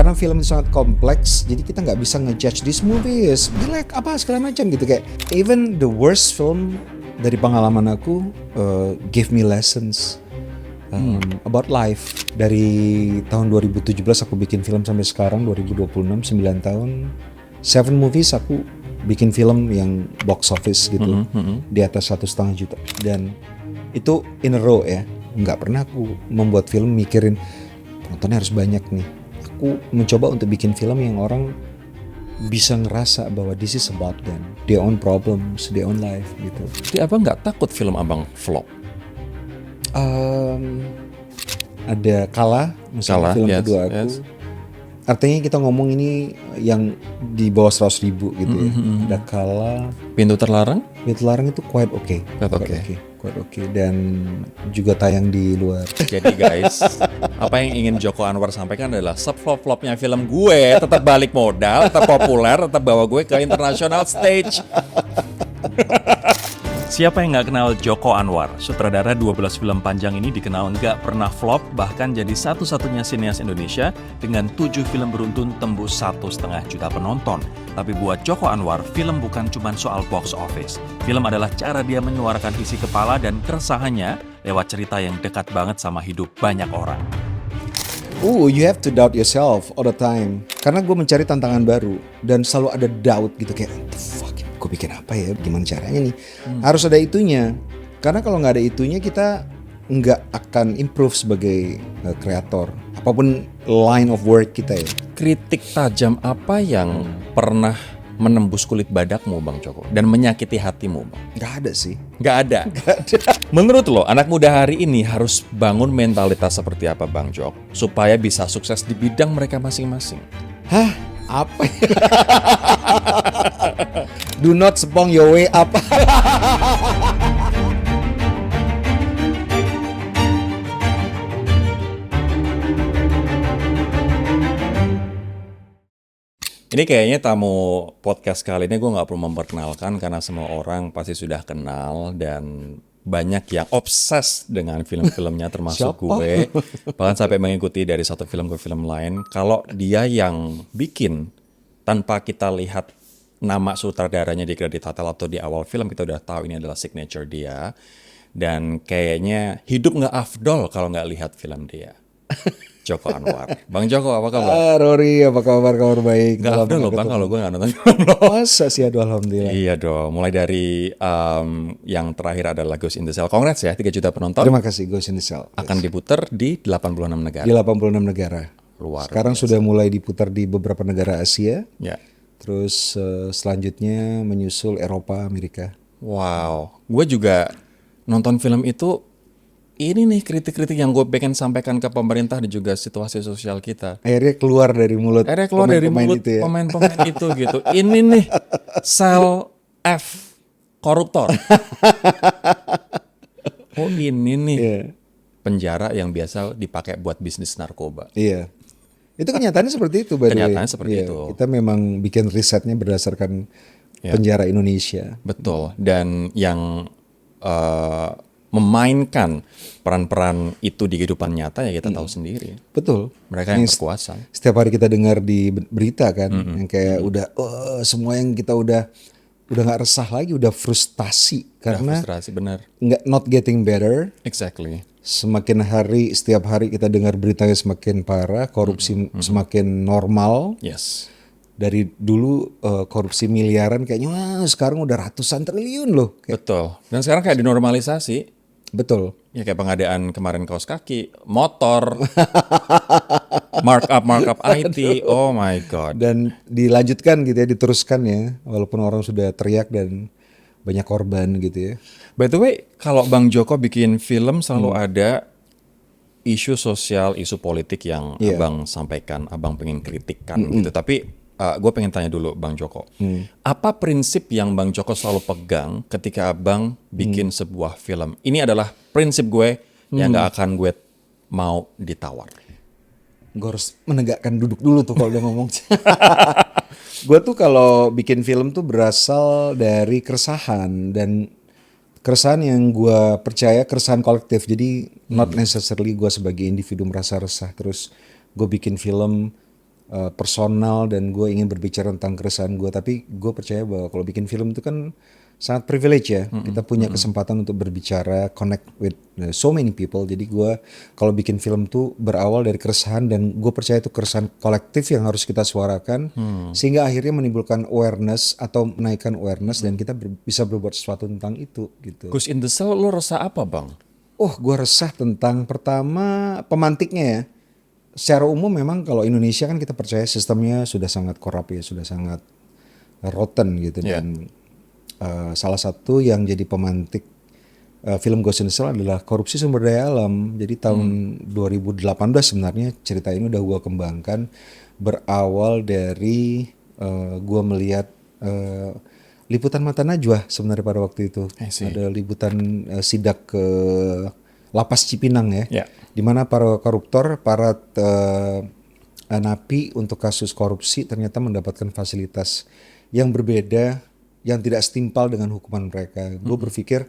karena film itu sangat kompleks, jadi kita nggak bisa ngejudge this movie is jelek apa segala macam gitu. Kayak even the worst film dari pengalaman aku give me lessons about life. Dari tahun 2017 aku bikin film sampai sekarang 2026, 9 tahun, 7 movies aku bikin film yang box office gitu, di atas 1,5 juta. Dan itu in a row ya, nggak pernah aku membuat film mikirin penontonnya harus banyak nih. Aku mencoba untuk bikin film yang orang bisa ngerasa bahwa this is about them, their own problems, their own life gitu. Jadi abang nggak takut film abang flop? Ada Kala, misalnya film kedua aku. Artinya kita ngomong ini yang di bawah 100.000 gitu ya. Ada Kala. Pintu Terlarang? Pintu Terlarang itu quite okay. Quite okay. Dan juga tayang di luar. Jadi guys, apa yang ingin Joko Anwar sampaikan adalah flop-flopnya film gue tetap balik modal, tetap populer, tetap bawa gue ke international stage. Siapa yang nggak kenal Joko Anwar? Sutradara 12 film panjang ini dikenal nggak pernah flop, bahkan jadi satu-satunya sineas Indonesia dengan 7 film beruntun tembus 1,5 juta penonton. Tapi buat Joko Anwar, film bukan cuma soal box office. Film adalah cara dia menyuarakan isi kepala dan keresahannya lewat cerita yang dekat banget sama hidup banyak orang. You have to doubt yourself all the time. Karena gue mencari tantangan baru dan selalu ada doubt gitu kayak, what the fuck, gue bikin apa ya? Gimana caranya nih? Harus ada itunya. Karena kalau nggak ada itunya kita nggak akan improve sebagai kreator. Apapun line of work kita ya. Kritik tajam apa yang pernah menembus kulit badakmu Bang Joko dan menyakiti hatimu Bang? Nggak ada sih. Nggak ada. Menurut lo, anak muda hari ini harus bangun mentalitas seperti apa Bang Jok supaya bisa sukses di bidang mereka masing-masing? Hah? Apa ya? Do not sepong your way up. Ini kayaknya tamu podcast kali ini gue nggak perlu memperkenalkan karena semua orang pasti sudah kenal dan banyak yang obses dengan film-filmnya termasuk gue. Bahkan sampai mengikuti dari satu film ke film lain. Kalau dia yang bikin tanpa kita lihat nama sutradaranya di kredit title atau di awal film, kita udah tahu ini adalah signature dia. Dan kayaknya hidup nggak afdol kalau nggak lihat film dia. Joko Anwar. Bang Joko, apa kabar? Rory, apa kabar? Kabar baik. Gak afdol loh Bang kalau gue gak nonton film lo. Masa sih, aduh alhamdulillah. Iya dong, mulai dari yang terakhir adalah Ghost in the Shell. Congrats ya, 3 juta penonton. Terima kasih, Ghost in the Shell. Akan diputar di 86 negara. Di 86 negara. Luar Sekarang biasa. sudah mulai diputar di beberapa negara Asia. Ya. Terus selanjutnya menyusul Eropa, Amerika. Wow, gue juga nonton film itu. Ini nih kritik-kritik yang gue pengen sampaikan ke pemerintah dan juga situasi sosial kita. Akhirnya keluar dari mulut pemain-pemain itu ya. Pemain-pemain itu gitu. Ini nih sel F koruptor. Oh ini nih penjara yang biasa dipakai buat bisnis narkoba. Iya. Itu kenyataannya seperti itu. Kenyataannya seperti itu. Kita memang bikin risetnya berdasarkan penjara Indonesia. Betul. Dan yang memainkan peran-peran itu di kehidupan nyata ya kita tahu sendiri. Betul. Mereka yang berkuasa. Setiap hari kita dengar di berita kan, yang kayak udah semua yang kita udah nggak resah lagi, udah frustasi karena benar. Nggak not getting better. Exactly. Semakin hari, setiap hari kita dengar beritanya semakin parah, korupsi semakin normal. Yes. Dari dulu korupsi miliaran kayaknya sekarang udah ratusan triliun loh. Betul. Dan sekarang kayak dinormalisasi. Betul. Ya kayak pengadaan kemarin kaos kaki, motor, markup IT, oh my god. Dan dilanjutkan gitu ya, diteruskan ya, walaupun orang sudah teriak dan banyak korban gitu ya. By the way, kalau Bang Joko bikin film selalu ada isu sosial, isu politik yang abang sampaikan, abang pengen kritikkan gitu. Tapi gue pengen tanya dulu Bang Joko, apa prinsip yang Bang Joko selalu pegang ketika abang bikin sebuah film? Ini adalah prinsip gue yang gak akan gue mau ditawar. Gue harus menegakkan duduk dulu tuh kalau udah ngomong. Gue tuh kalau bikin film tuh berasal dari keresahan, dan keresahan yang gue percaya keresahan kolektif. Jadi not necessarily gue sebagai individu merasa resah terus gue bikin film personal dan gue ingin berbicara tentang keresahan gue. Tapi gue percaya bahwa kalau bikin film itu kan sangat privilege ya. Kita punya kesempatan untuk berbicara, connect with so many people. Jadi gue kalau bikin film tuh berawal dari keresahan dan gue percaya itu keresahan kolektif yang harus kita suarakan sehingga akhirnya menimbulkan awareness atau menaikkan awareness dan kita bisa berbuat sesuatu tentang itu gitu. Ghost in the Shell lo resah apa bang? Oh, gue resah tentang pertama pemantiknya ya. Secara umum memang kalau Indonesia kan kita percaya sistemnya sudah sangat korup ya, sudah sangat rotten gitu. Dan salah satu yang jadi pemantik film Ghost in the Shell adalah korupsi sumber daya alam. Jadi tahun 2018 sebenarnya cerita ini udah gue kembangkan, berawal dari gue melihat liputan Mata Najwa sebenarnya pada waktu itu. Ada liputan sidak ke Lapas Cipinang ya, di mana para koruptor, para napi untuk kasus korupsi ternyata mendapatkan fasilitas yang berbeda, yang tidak setimpal dengan hukuman mereka. Gue berpikir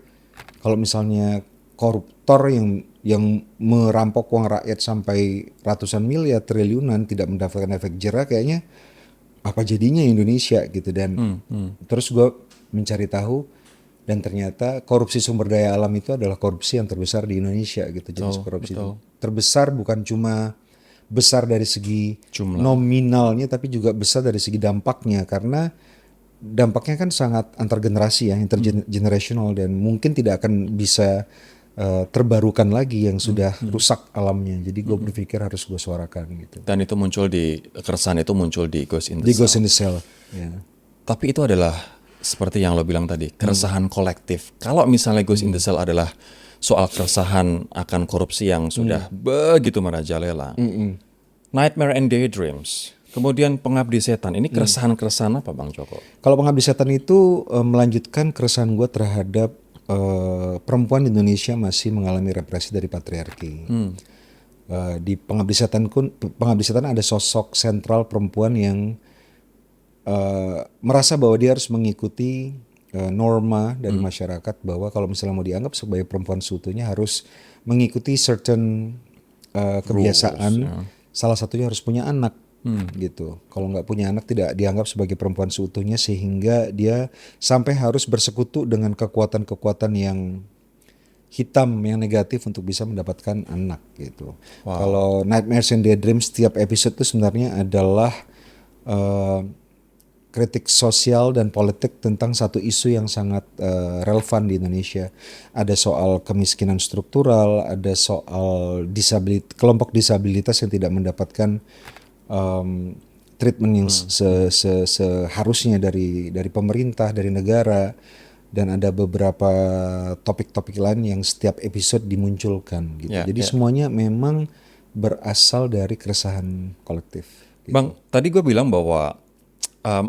kalau misalnya koruptor yang merampok uang rakyat sampai ratusan miliar, triliunan tidak mendapatkan efek jera, kayaknya apa jadinya Indonesia gitu. Dan terus gue mencari tahu dan ternyata korupsi sumber daya alam itu adalah korupsi yang terbesar di Indonesia gitu. Jenis korupsi itu terbesar bukan cuma besar dari segi nominalnya tapi juga besar dari segi dampaknya, karena dampaknya kan sangat antar generasi ya, intergenerational, dan mungkin tidak akan bisa terbarukan lagi yang sudah rusak alamnya. Jadi gue berpikir harus gue suarakan gitu. Dan itu muncul keresahan itu muncul di Ghost in the Shell. Di Ghost in the Shell. Yeah. Tapi itu adalah seperti yang lo bilang tadi, keresahan kolektif. Kalau misalnya Ghost in the Shell adalah soal keresahan akan korupsi yang sudah begitu merajalela, Nightmare and Daydreams, kemudian Pengabdi Setan, ini keresahan-keresahan apa Bang Joko? Kalau Pengabdi Setan itu melanjutkan keresahan gue terhadap perempuan di Indonesia masih mengalami represi dari patriarki. Di Pengabdi Setan ada sosok sentral perempuan yang merasa bahwa dia harus mengikuti norma dari masyarakat, bahwa kalau misalnya mau dianggap sebagai perempuan seutuhnya harus mengikuti certain kebiasaan. Salah satunya harus punya anak gitu. Kalau nggak punya anak tidak dianggap sebagai perempuan seutuhnya, sehingga dia sampai harus bersekutu dengan kekuatan-kekuatan yang hitam, yang negatif untuk bisa mendapatkan anak gitu. Kalau Nightmares and Daydreams, setiap episode itu sebenarnya adalah kritik sosial dan politik tentang satu isu yang sangat relevan di Indonesia. Ada soal kemiskinan struktural, ada soal kelompok disabilitas yang tidak mendapatkan treatment yang seharusnya dari pemerintah, dari negara, dan ada beberapa topik-topik lain yang setiap episode dimunculkan gitu. Jadi semuanya memang berasal dari keresahan kolektif. Gitu. Bang, tadi gue bilang bahwa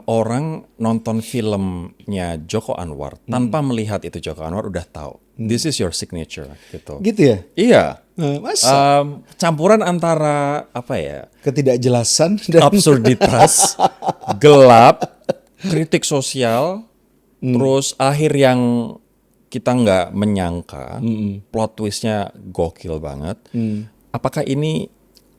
orang nonton filmnya Joko Anwar tanpa melihat itu Joko Anwar udah tahu this is your signature gitu. Gitu ya? Iya. Masa? Campuran antara apa ya? Ketidakjelasan dan absurditas, gelap, kritik sosial, terus akhir yang kita nggak menyangka, plot twistnya gokil banget. Apakah ini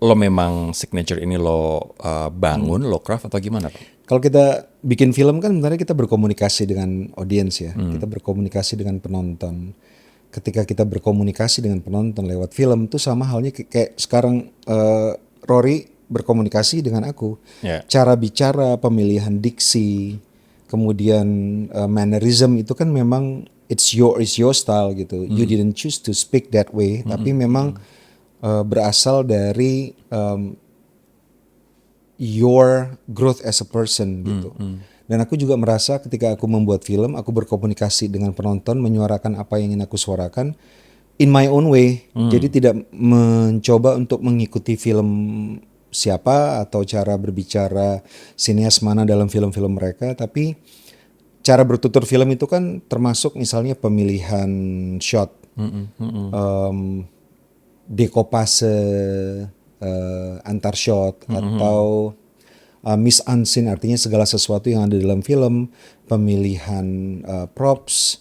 lo memang signature ini lo bangun, lo craft atau gimana Pak? Kalau kita bikin film kan sebenarnya kita berkomunikasi dengan audiens ya, kita berkomunikasi dengan penonton. Ketika kita berkomunikasi dengan penonton lewat film itu sama halnya kayak sekarang Rory berkomunikasi dengan aku. Cara bicara, pemilihan diksi, kemudian mannerism itu kan memang it's your style gitu. You didn't choose to speak that way, tapi memang berasal dari your growth as a person gitu. Dan aku juga merasa ketika aku membuat film, aku berkomunikasi dengan penonton, menyuarakan apa yang ingin aku suarakan in my own way. Jadi tidak mencoba untuk mengikuti film siapa atau cara berbicara sinias mana dalam film-film mereka, tapi cara bertutur film itu kan termasuk misalnya pemilihan shot, dekopase antar shot, atau mise-en-scène, artinya segala sesuatu yang ada dalam film, pemilihan props,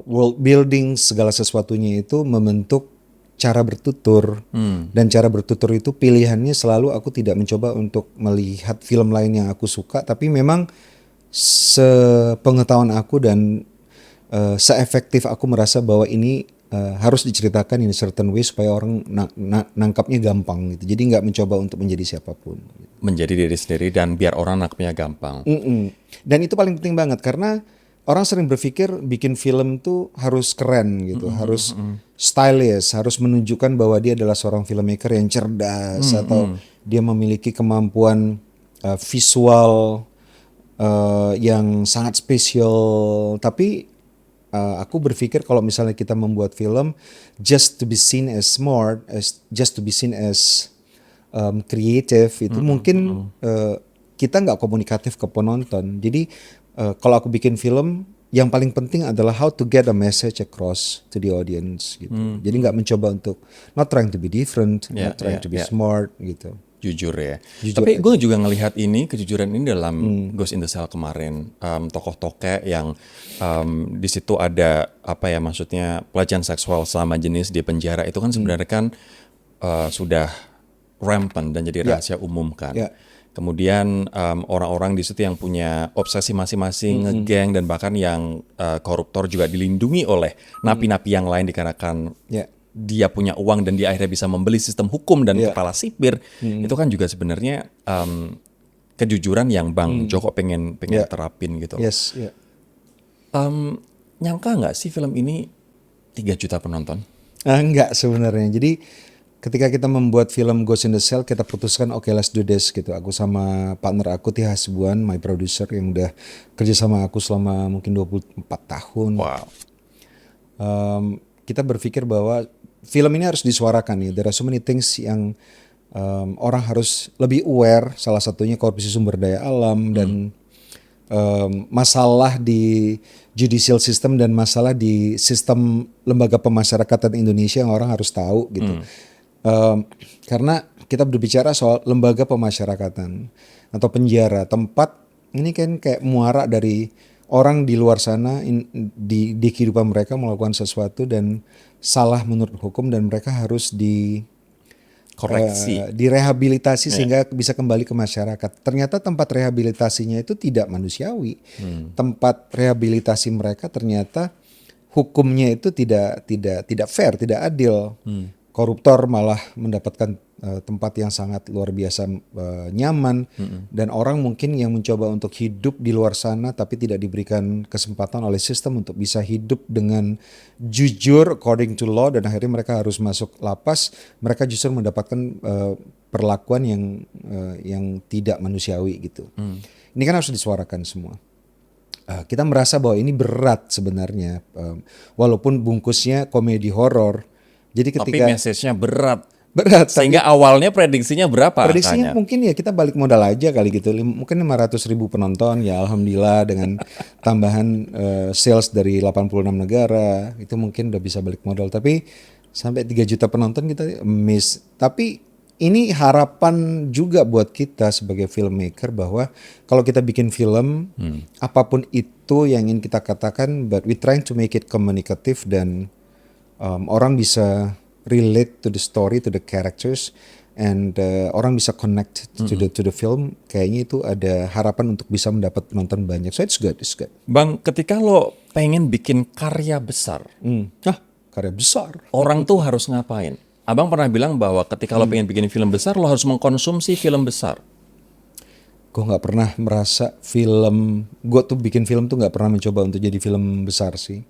world building, segala sesuatunya itu membentuk cara bertutur. Dan cara bertutur itu pilihannya selalu aku tidak mencoba untuk melihat film lain yang aku suka, tapi memang sepengetahuan aku dan seefektif aku merasa bahwa ini harus diceritakan in a certain way supaya orang nangkapnya gampang gitu. Jadi nggak mencoba untuk menjadi siapapun. Menjadi diri sendiri dan biar orang nangkepnya gampang. Dan itu paling penting banget karena orang sering berpikir bikin film tuh harus keren gitu, harus stylish, harus menunjukkan bahwa dia adalah seorang filmmaker yang cerdas atau dia memiliki kemampuan visual yang sangat spesial. Tapi aku berpikir kalau misalnya kita membuat film just to be seen as smart, just to be seen as creative, itu mungkin kita nggak komunikatif ke penonton. Jadi kalau aku bikin film, yang paling penting adalah how to get a message across to the audience gitu. Jadi nggak mencoba untuk not trying to be different, not trying to be smart gitu. Jujur ya. Jujur Tapi aja. gue juga ngelihat kejujuran ini dalam Ghost in the Shell kemarin. Tokoh toke yang di situ ada maksudnya pelecehan seksual sama jenis di penjara itu kan sebenarnya kan sudah rampant dan jadi rahasia umum kan. Kemudian orang-orang di situ yang punya obsesi masing-masing, ngegeng dan bahkan yang koruptor juga dilindungi oleh napi-napi yang lain dikarenakan dia punya uang dan dia akhirnya bisa membeli sistem hukum dan kepala sipir. Itu kan juga sebenarnya kejujuran yang Bang Joko pengen terapin gitu. Nyangka nggak sih film ini 3 juta penonton? Enggak sebenarnya. Jadi ketika kita membuat film Ghost in the Shell, kita putuskan oke, let's do this gitu. Aku sama partner aku Tia Hasibuan, my producer yang udah kerja sama aku selama mungkin 24 tahun. Wow. Kita berpikir bahwa film ini harus disuarakan ya. There are so many things yang orang harus lebih aware. Salah satunya korupsi sumber daya alam dan masalah di judicial system dan masalah di sistem lembaga pemasyarakatan Indonesia yang orang harus tahu gitu. Karena kita berbicara soal lembaga pemasyarakatan atau penjara, tempat ini kan kayak muara dari orang di luar sana di kehidupan mereka melakukan sesuatu dan salah menurut hukum dan mereka harus koreksi, direhabilitasi sehingga bisa kembali ke masyarakat. Ternyata tempat rehabilitasinya itu tidak manusiawi. Tempat rehabilitasi mereka ternyata hukumnya itu tidak fair, tidak adil. Koruptor malah mendapatkan tempat yang sangat luar biasa nyaman dan orang mungkin yang mencoba untuk hidup di luar sana tapi tidak diberikan kesempatan oleh sistem untuk bisa hidup dengan jujur according to law dan akhirnya mereka harus masuk lapas, mereka justru mendapatkan perlakuan yang tidak manusiawi gitu. Ini kan harus disuarakan semua. Kita merasa bahwa ini berat sebenarnya walaupun bungkusnya komedi horor. Jadi ketika tapi message-nya berat. tapi Sehingga awalnya prediksinya berapa? prediksinya angkanya? mungkin ya kita balik modal aja kali gitu. Mungkin 500.000 penonton ya alhamdulillah dengan tambahan sales dari 86 negara itu mungkin udah bisa balik modal. Tapi sampai 3 juta penonton kita miss. Tapi ini harapan juga buat kita sebagai filmmaker bahwa kalau kita bikin film apapun itu yang ingin kita katakan, but we trying to make it communicative dan orang bisa relate to the story, to the characters, and orang bisa connect to the film. Kayaknya itu ada harapan untuk bisa mendapat penonton banyak. So it's good. Bang, ketika lo pengen bikin karya besar, Karya besar. orang tuh harus ngapain? Abang pernah bilang bahwa ketika lo pengen bikin film besar, lo harus mengkonsumsi film besar. Gue nggak pernah merasa gue tuh bikin film tuh nggak pernah mencoba untuk jadi film besar sih.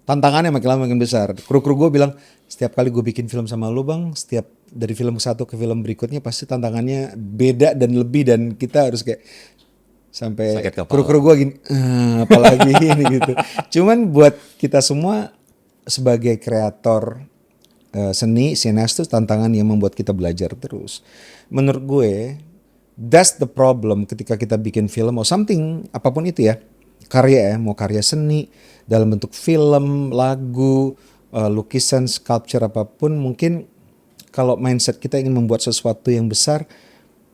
Tantangannya makin lama makin besar. Kru-kru gue bilang, setiap kali gue bikin film sama lu Bang, setiap dari film satu ke film berikutnya pasti tantangannya beda dan lebih dan kita harus kayak sampai kru-kru gue gini, apalagi ini gitu. Cuman buat kita semua sebagai kreator seni, sineas itu tantangan yang membuat kita belajar terus. Menurut gue, that's the problem ketika kita bikin film or something, apapun itu ya, karya ya, mau karya seni, dalam bentuk film, lagu, lukisan, sculpture apapun, mungkin kalau mindset kita ingin membuat sesuatu yang besar,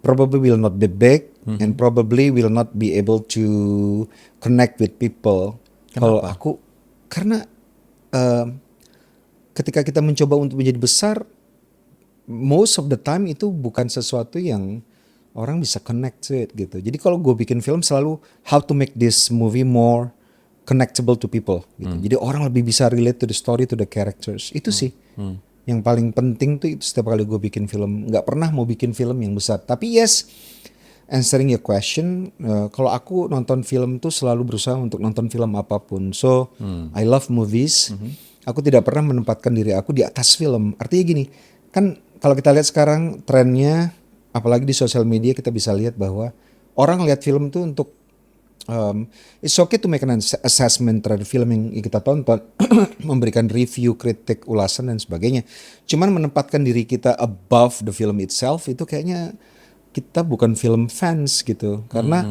probably will not be big and probably will not be able to connect with people. Kalau aku, karena ketika kita mencoba untuk menjadi besar, most of the time itu bukan sesuatu yang orang bisa connect to it gitu. Jadi kalau gue bikin film selalu how to make this movie more connectable to people gitu. Jadi orang lebih bisa relate to the story, to the characters. Itu sih yang paling penting tuh, itu setiap kali gue bikin film. Nggak pernah mau bikin film yang besar. Tapi yes, answering your question, kalau aku nonton film tuh selalu berusaha untuk nonton film apapun. So I love movies. Aku tidak pernah menempatkan diri aku di atas film. Artinya gini, kan kalau kita lihat sekarang trennya, apalagi di sosial media kita bisa lihat bahwa orang lihat film tuh untuk it's okay to make an assessment terhadap film yang kita tonton, memberikan review, kritik, ulasan dan sebagainya. Cuman menempatkan diri kita above the film itself itu kayaknya kita bukan film fans gitu. Karena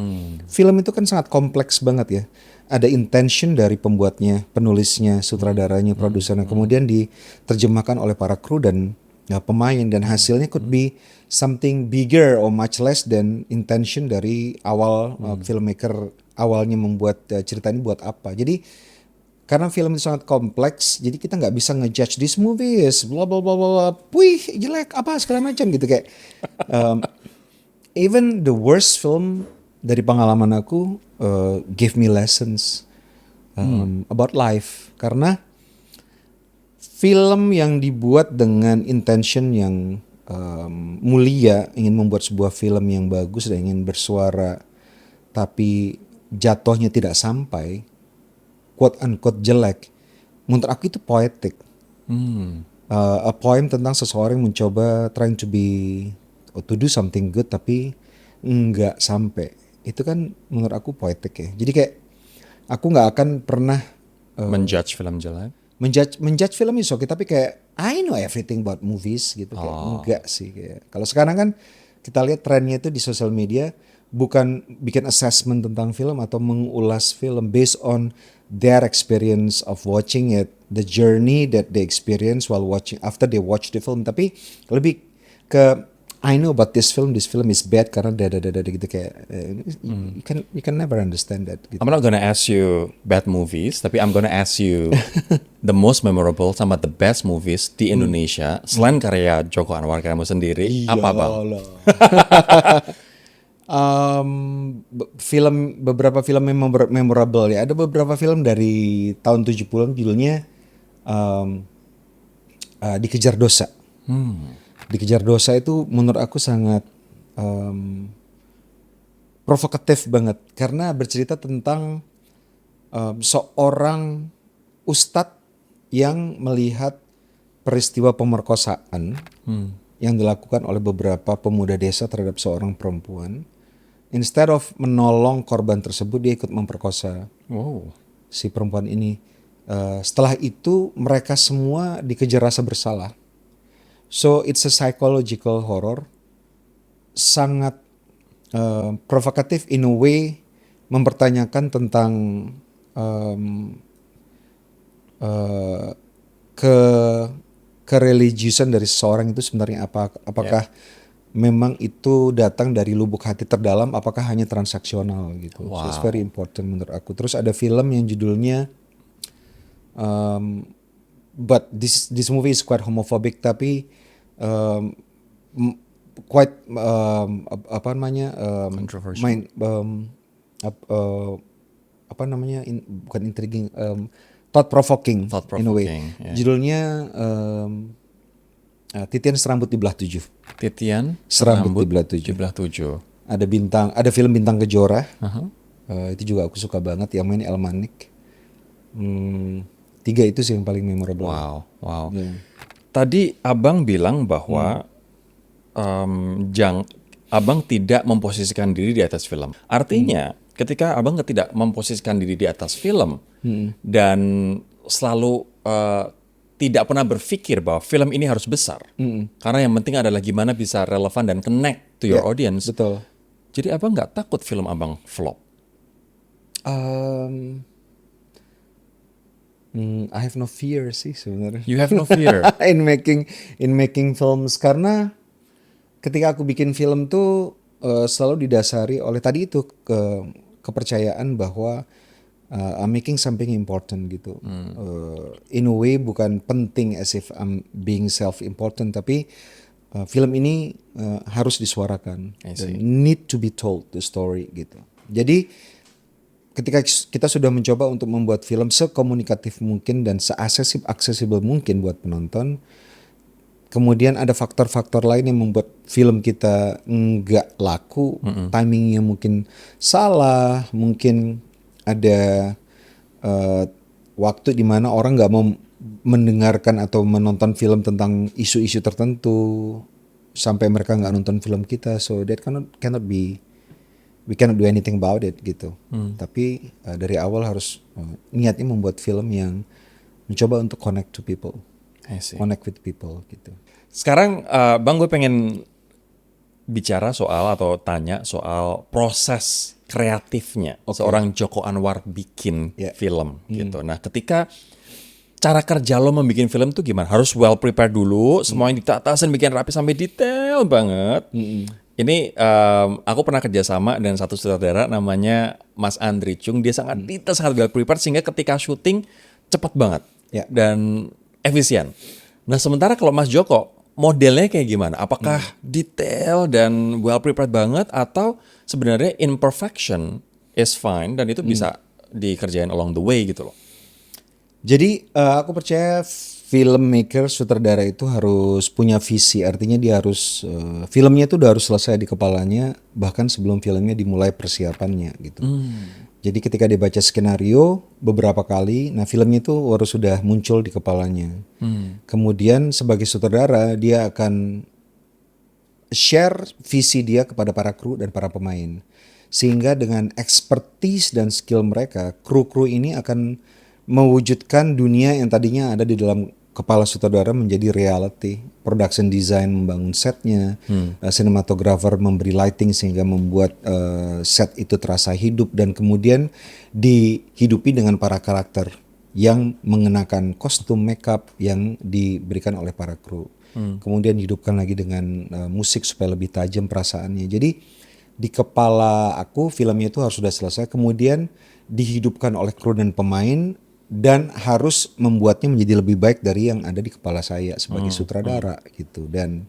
film itu kan sangat kompleks banget ya. Ada intention dari pembuatnya, penulisnya, sutradaranya, produsernya, kemudian diterjemahkan oleh para kru dan pemain, dan hasilnya could be something bigger or much less than intention dari awal filmmaker awalnya membuat cerita ini buat apa. Jadi karena film itu sangat kompleks, jadi kita nggak bisa ngejudge this movie is bla bla bla bla, wih jelek apa segala macam gitu kayak. Even the worst film dari pengalaman aku give me lessons about life, karena film yang dibuat dengan intention yang mulia, ingin membuat sebuah film yang bagus dan ingin bersuara, tapi jatuhnya tidak sampai, quote unquote jelek, menurut aku itu poetic. A poem tentang seseorang yang mencoba trying to be to do something good tapi nggak sampai. Itu kan menurut aku poetic ya. Jadi kayak aku nggak akan pernah menjudge film jelek. Menjudge film itu oke, tapi kayak I know everything about movies gitu. Kayak enggak sih kayak. Kalau sekarang kan kita lihat trennya itu di sosial media, bukan bikin assessment tentang film atau mengulas film based on their experience of watching it, the journey that they experience while watching, after they watch the film, tapi lebih ke I know about this film is bad karena dada gitu kayak you can never understand that gitu. I'm not gonna ask you bad movies, tapi I'm gonna ask you the most memorable sama the best movies di Indonesia selain karya Joko Anwar kamu sendiri. Apa bang? Beberapa film yang memorable ya. Ada beberapa film dari tahun 70-an judulnya Dikejar Dosa. Dikejar Dosa itu menurut aku sangat provokatif banget karena bercerita tentang seorang ustadz yang melihat peristiwa pemerkosaan yang dilakukan oleh beberapa pemuda desa terhadap seorang perempuan. Instead of menolong korban tersebut, dia ikut memperkosa si perempuan ini. Setelah itu mereka semua dikejar rasa bersalah. So it's a psychological horror, sangat provokatif in a way, mempertanyakan tentang kereligiusan dari seseorang itu sebenarnya apa? Apakah memang itu datang dari lubuk hati terdalam? Apakah hanya transaksional gitu? So it's very important menurut aku. Terus ada film yang judulnya but this movie is quite homophobic tapi quite apa namanya controversial. Bukan intriguing, thought provoking in a way. Yeah. Judulnya Titian Serambut di Belah 7. Titian Serambut di Belah 7. Ada film Bintang Kejora. Itu juga aku suka banget, yang main El Manik. 3 itu sih yang paling memorable. Wow. Yeah. Tadi abang bilang bahwa abang tidak memposisikan diri di atas film. Artinya ketika abang tidak memposisikan diri di atas film dan selalu tidak pernah berpikir bahwa film ini harus besar. Karena yang penting adalah gimana bisa relevan dan connect to your audience. Betul. Jadi abang nggak takut film abang flop? I have no fear sih sebenarnya. You have no fear in making films, karena ketika aku bikin film tuh selalu didasari oleh tadi itu kepercayaan bahwa I'm making something important gitu. In a way bukan penting as if I'm being self-important, tapi film ini harus disuarakan I dan see. need to be told the story gitu. Jadi ketika kita sudah mencoba untuk membuat film sekomunikatif mungkin dan aksesibel mungkin buat penonton, kemudian ada faktor-faktor lain yang membuat film kita nggak laku, timingnya mungkin salah, mungkin ada waktu di mana orang nggak mau mendengarkan atau menonton film tentang isu-isu tertentu sampai mereka nggak nonton film kita, so that cannot be, we cannot do anything about it gitu. Tapi dari awal harus niatnya membuat film yang mencoba untuk connect to people, I see. connect with people gitu. Sekarang Bang, gue pengen bicara soal atau tanya soal proses kreatifnya seorang Joko Anwar bikin film gitu. Nah, ketika cara kerja lo membuat film tuh gimana? Harus well prepared dulu, semuanya ditata dan bikin rapi sampai detail banget. Ini aku pernah kerjasama dengan satu sutradara namanya Mas Andri Chung. Dia sangat detail, sangat well prepared sehingga ketika syuting cepat banget dan efisien. Nah, sementara kalau Mas Joko modelnya kayak gimana? Apakah detail dan well prepared banget atau sebenarnya imperfection is fine dan itu bisa dikerjain along the way gitu loh? Jadi aku percaya filmmaker, sutradara itu harus punya visi. Artinya dia harus filmnya itu udah harus selesai di kepalanya bahkan sebelum filmnya dimulai persiapannya gitu. Jadi ketika dia baca skenario beberapa kali, nah filmnya itu harus sudah muncul di kepalanya. Kemudian sebagai sutradara dia akan share visi dia kepada para kru dan para pemain. Sehingga dengan expertise dan skill mereka, kru-kru ini akan mewujudkan dunia yang tadinya ada di dalam kepala sutradara menjadi reality. Production design membangun setnya, cinematographer memberi lighting sehingga membuat set itu terasa hidup dan kemudian dihidupi dengan para karakter yang mengenakan kostum makeup yang diberikan oleh para kru. Kemudian dihidupkan lagi dengan musik supaya lebih tajam perasaannya. Jadi di kepala aku filmnya itu harus sudah selesai, kemudian dihidupkan oleh kru dan pemain dan harus membuatnya menjadi lebih baik dari yang ada di kepala saya sebagai sutradara gitu. Dan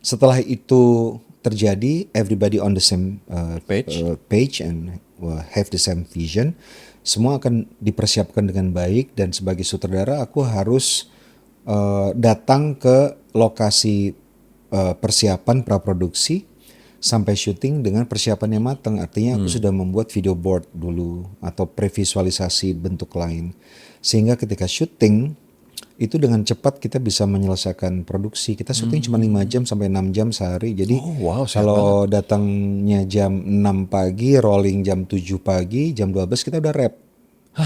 setelah itu terjadi, everybody on the same page and have the same vision, semua akan dipersiapkan dengan baik. Dan sebagai sutradara aku harus datang ke lokasi persiapan praproduksi sampai syuting dengan persiapan yang matang. Artinya aku sudah membuat video board dulu atau previsualisasi bentuk lain. Sehingga ketika syuting itu dengan cepat kita bisa menyelesaikan produksi. Kita syuting cuma 5 jam sampai 6 jam sehari. Jadi kalau datangnya jam 6 pagi, rolling jam 7 pagi, jam 12 kita udah rep.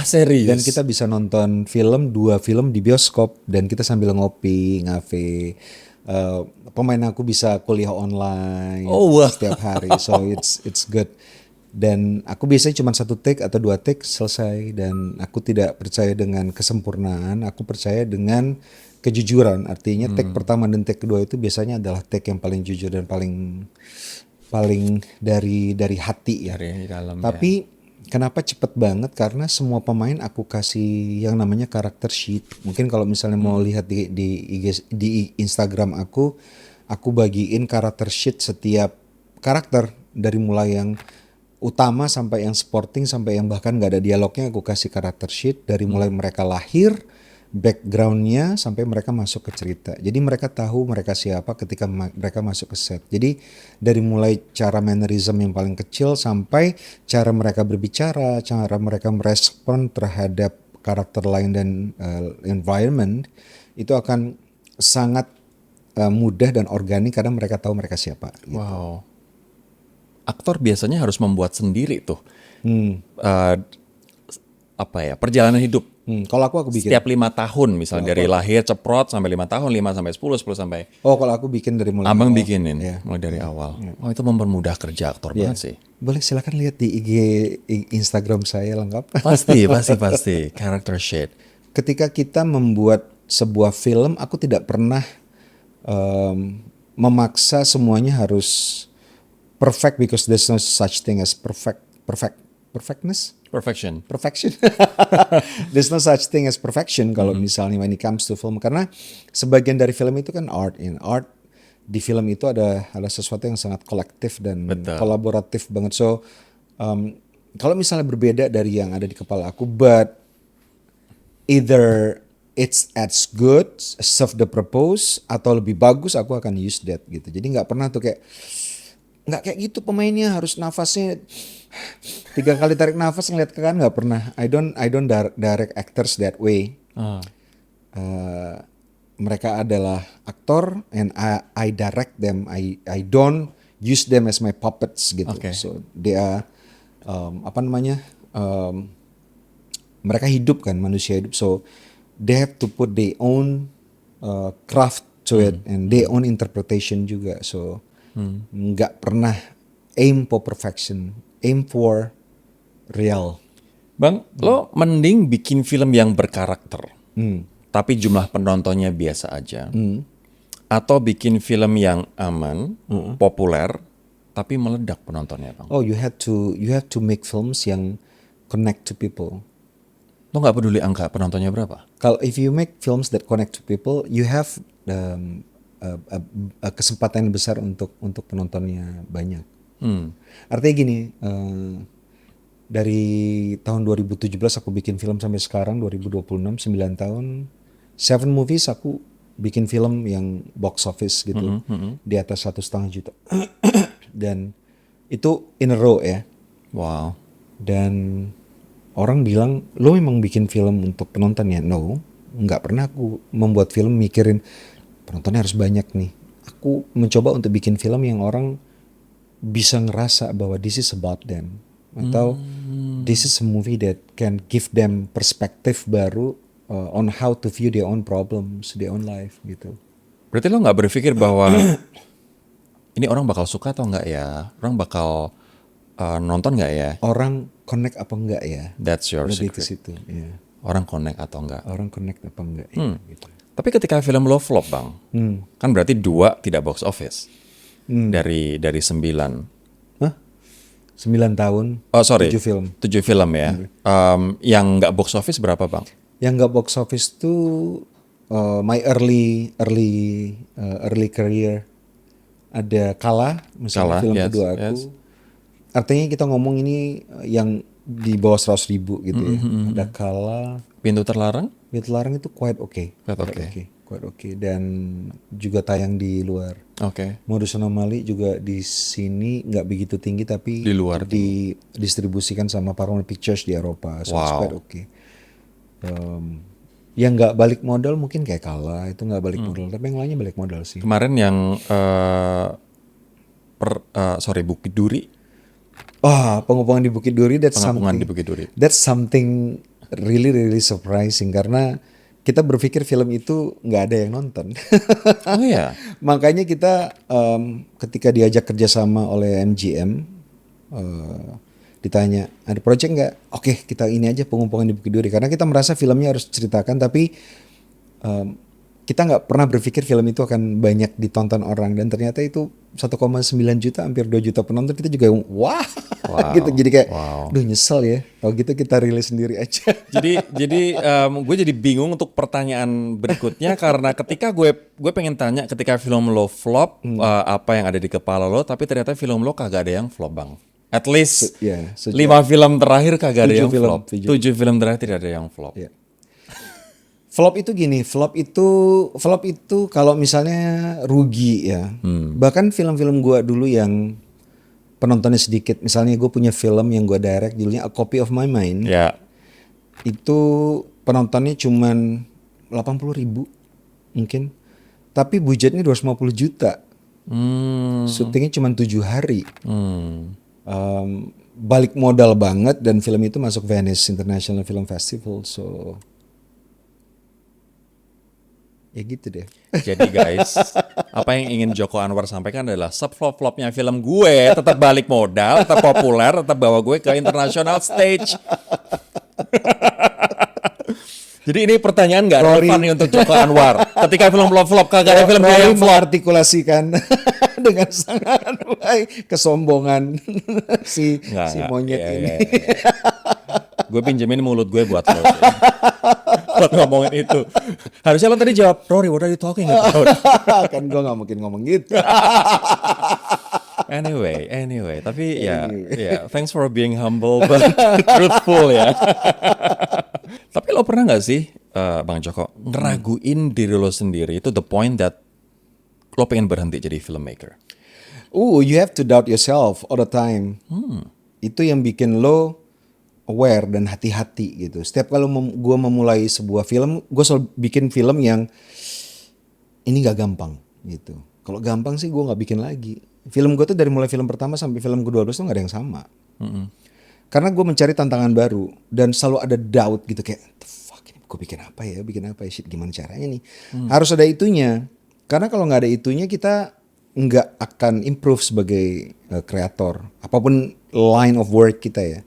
Serius? Dan kita bisa nonton film, 2 film di bioskop dan kita sambil ngopi, ngafe. Pemain aku bisa kuliah online setiap hari, so it's good. Dan aku biasanya cuma 1 take atau 2 take selesai. Dan aku tidak percaya dengan kesempurnaan, aku percaya dengan kejujuran. Artinya take pertama dan take kedua itu biasanya adalah take yang paling jujur dan paling dari hati ya. Dari dalam. Tapi kenapa cepet banget? Karena semua pemain aku kasih yang namanya karakter sheet. Mungkin kalau misalnya mau lihat di Instagram aku bagiin karakter sheet setiap karakter dari mulai yang utama sampai yang supporting sampai yang bahkan nggak ada dialognya, aku kasih karakter sheet dari mulai mereka lahir, backgroundnya sampai mereka masuk ke cerita. Jadi mereka tahu mereka siapa ketika mereka masuk ke set. Jadi dari mulai cara mannerism yang paling kecil sampai cara mereka berbicara, cara mereka merespon terhadap karakter lain dan environment itu akan sangat mudah dan organik karena mereka tahu mereka siapa. Gitu. Wow. Aktor biasanya harus membuat sendiri tuh. Perjalanan hidup. Kalau aku bikin setiap 5 tahun misalnya dari lahir ceprot sampai 5 tahun, 5 sampai 10 sampai. Kalau aku bikin dari mulai Abang awal. bikinin mulai dari awal. Itu mempermudah kerja aktor banget sih. Boleh silakan lihat di IG Instagram saya lengkap. Pasti. Character sheet. Ketika kita membuat sebuah film, aku tidak pernah memaksa semuanya harus perfect because there's no such thing as perfect. perfectness. Perfection. Perfection. There's no such thing as perfection kalau misalnya when it comes to film, karena sebagian dari film itu kan art. Art di film itu ada sesuatu yang sangat kolektif dan Betul. kolaboratif banget. So kalau misalnya berbeda dari yang ada di kepala aku, but either it's as good, serve the purpose, atau lebih bagus, aku akan use that gitu. Jadi nggak pernah tuh kayak nggak kayak gitu pemainnya harus nafasnya 3 kali tarik nafas ngeliat ke kan, nggak pernah. I don't direct actors that way. Mereka adalah aktor and I direct them. I don't use them as my puppets gitu. Okay. So they are mereka hidup kan, manusia hidup. So they have to put their own craft to it and their own interpretation juga. So nggak pernah aim for perfection, aim for real. Bang, lo mending bikin film yang berkarakter, tapi jumlah penontonnya biasa aja, atau bikin film yang aman, populer, tapi meledak penontonnya, Bang. Oh, you have to make films yang connect to people. Lo nggak peduli angka penontonnya berapa? Kalau if you make films that connect to people, you have a kesempatan yang besar untuk penontonnya banyak. Artinya gini, dari tahun 2017 aku bikin film sampai sekarang 2026, 9 tahun, 7 movies aku bikin film yang box office gitu, di atas 1,5 juta. Dan itu in a row ya. Wow. Dan orang bilang, lo memang bikin film untuk penonton ya? No, nggak pernah aku membuat film mikirin penontonnya harus banyak nih. Aku mencoba untuk bikin film yang orang bisa ngerasa bahwa this is about them. Atau this is a movie that can give them perspektif baru on how to view their own problems, their own life gitu. Berarti lo nggak berpikir bahwa ini orang bakal suka atau nggak ya? Orang bakal nonton nggak ya? Orang connect apa enggak ya? That's your Lebih ke secret. situ. Ya. Orang connect atau enggak? Orang connect apa enggak ya, gitu. Tapi ketika film lo flop, Bang, kan berarti 2 tidak box office dari 9. Hah? 9 tahun, Oh sorry, 7 film. 7 film ya. Yang nggak box office berapa, Bang? Yang nggak box office tuh my early career. Ada Kala, misalnya Kala, film yes, kedua aku. yes. Artinya kita ngomong ini yang di bawah 100.000 gitu ya. Ada Kala, Pintu Terlarang? Pintu Larang itu quite okay. Quite okay. Dan juga tayang di luar. Oke. Modus Anomali juga di sini nggak begitu tinggi, tapi Di luar didistribusikan sama Paramount Pictures di Eropa. So it's Wow. quite okay. Yang nggak balik modal mungkin kayak Kala, itu nggak balik modal, tapi yang lainnya balik modal sih. Kemarin yang Bukit Duri. Pengepungan di Bukit Duri, Pengepungan di Bukit Duri. that's something really surprising, karena kita berpikir film itu nggak ada yang nonton. Oh ya. Makanya kita ketika diajak kerjasama oleh MGM, ditanya ada project nggak? Oke, kita ini aja Pengepungan di Bukit Duri, karena kita merasa filmnya harus ceritakan, tapi kita nggak pernah berpikir film itu akan banyak ditonton orang, dan ternyata itu 1,9 juta, hampir 2 juta penonton. Kita juga wah. Gitu, jadi kayak duh nyesel ya, kalau gitu kita rilis sendiri aja. Jadi gue jadi bingung untuk pertanyaan berikutnya, karena ketika gue pengen tanya, ketika film lo flop, apa yang ada di kepala lo, tapi ternyata film lo kagak ada yang flop, Bang. At least 5 film terakhir kagak ada yang flop. 7 film terakhir tidak ada yang flop. Yeah. Flop itu gini, flop itu kalau misalnya rugi ya. Bahkan film-film gua dulu yang penontonnya sedikit, misalnya gue punya film yang gua direct judulnya A Copy of My Mind. Ya. Itu penontonnya cuman 80.000 mungkin. Tapi budgetnya 250 juta. Syutingnya cuma 7 hari. Balik modal banget, dan film itu masuk Venice International Film Festival. So ya gitu deh. Jadi guys, apa yang ingin Joko Anwar sampaikan adalah flop-flopnya film gue tetap balik modal, tetap populer, tetap bawa gue ke international stage. Jadi ini pertanyaan nggak relevan nih untuk Joko Anwar. Ketika film flop-flop kagak ada film gue yang flop. Mengartikulasikan dengan sangat baik kesombongan si monyet ini. Gue pinjemin mulut gue buat lo. Buat ngomongin itu. Harusnya lo tadi jawab, Rory, what are you talking about? Kan gue nggak mungkin ngomong gitu. Anyway, tapi ya, thanks for being humble but truthful ya. Tapi lo pernah nggak sih, Bang Joko, ngeraguin diri lo sendiri itu the point that lo pengen berhenti jadi filmmaker? You have to doubt yourself all the time. Itu yang bikin lo aware dan hati-hati gitu. Setiap kali gue memulai sebuah film, gue selalu bikin film yang ini gak gampang gitu. Kalau gampang sih gue gak bikin lagi. Film gue tuh dari mulai film pertama sampai film ke-12 tuh gak ada yang sama. Karena gue mencari tantangan baru dan selalu ada doubt gitu kayak, the fuck ini gue bikin apa ya, shit gimana caranya nih. Harus ada itunya. Karena kalau gak ada itunya kita nggak akan improve sebagai kreator. Apapun line of work kita ya.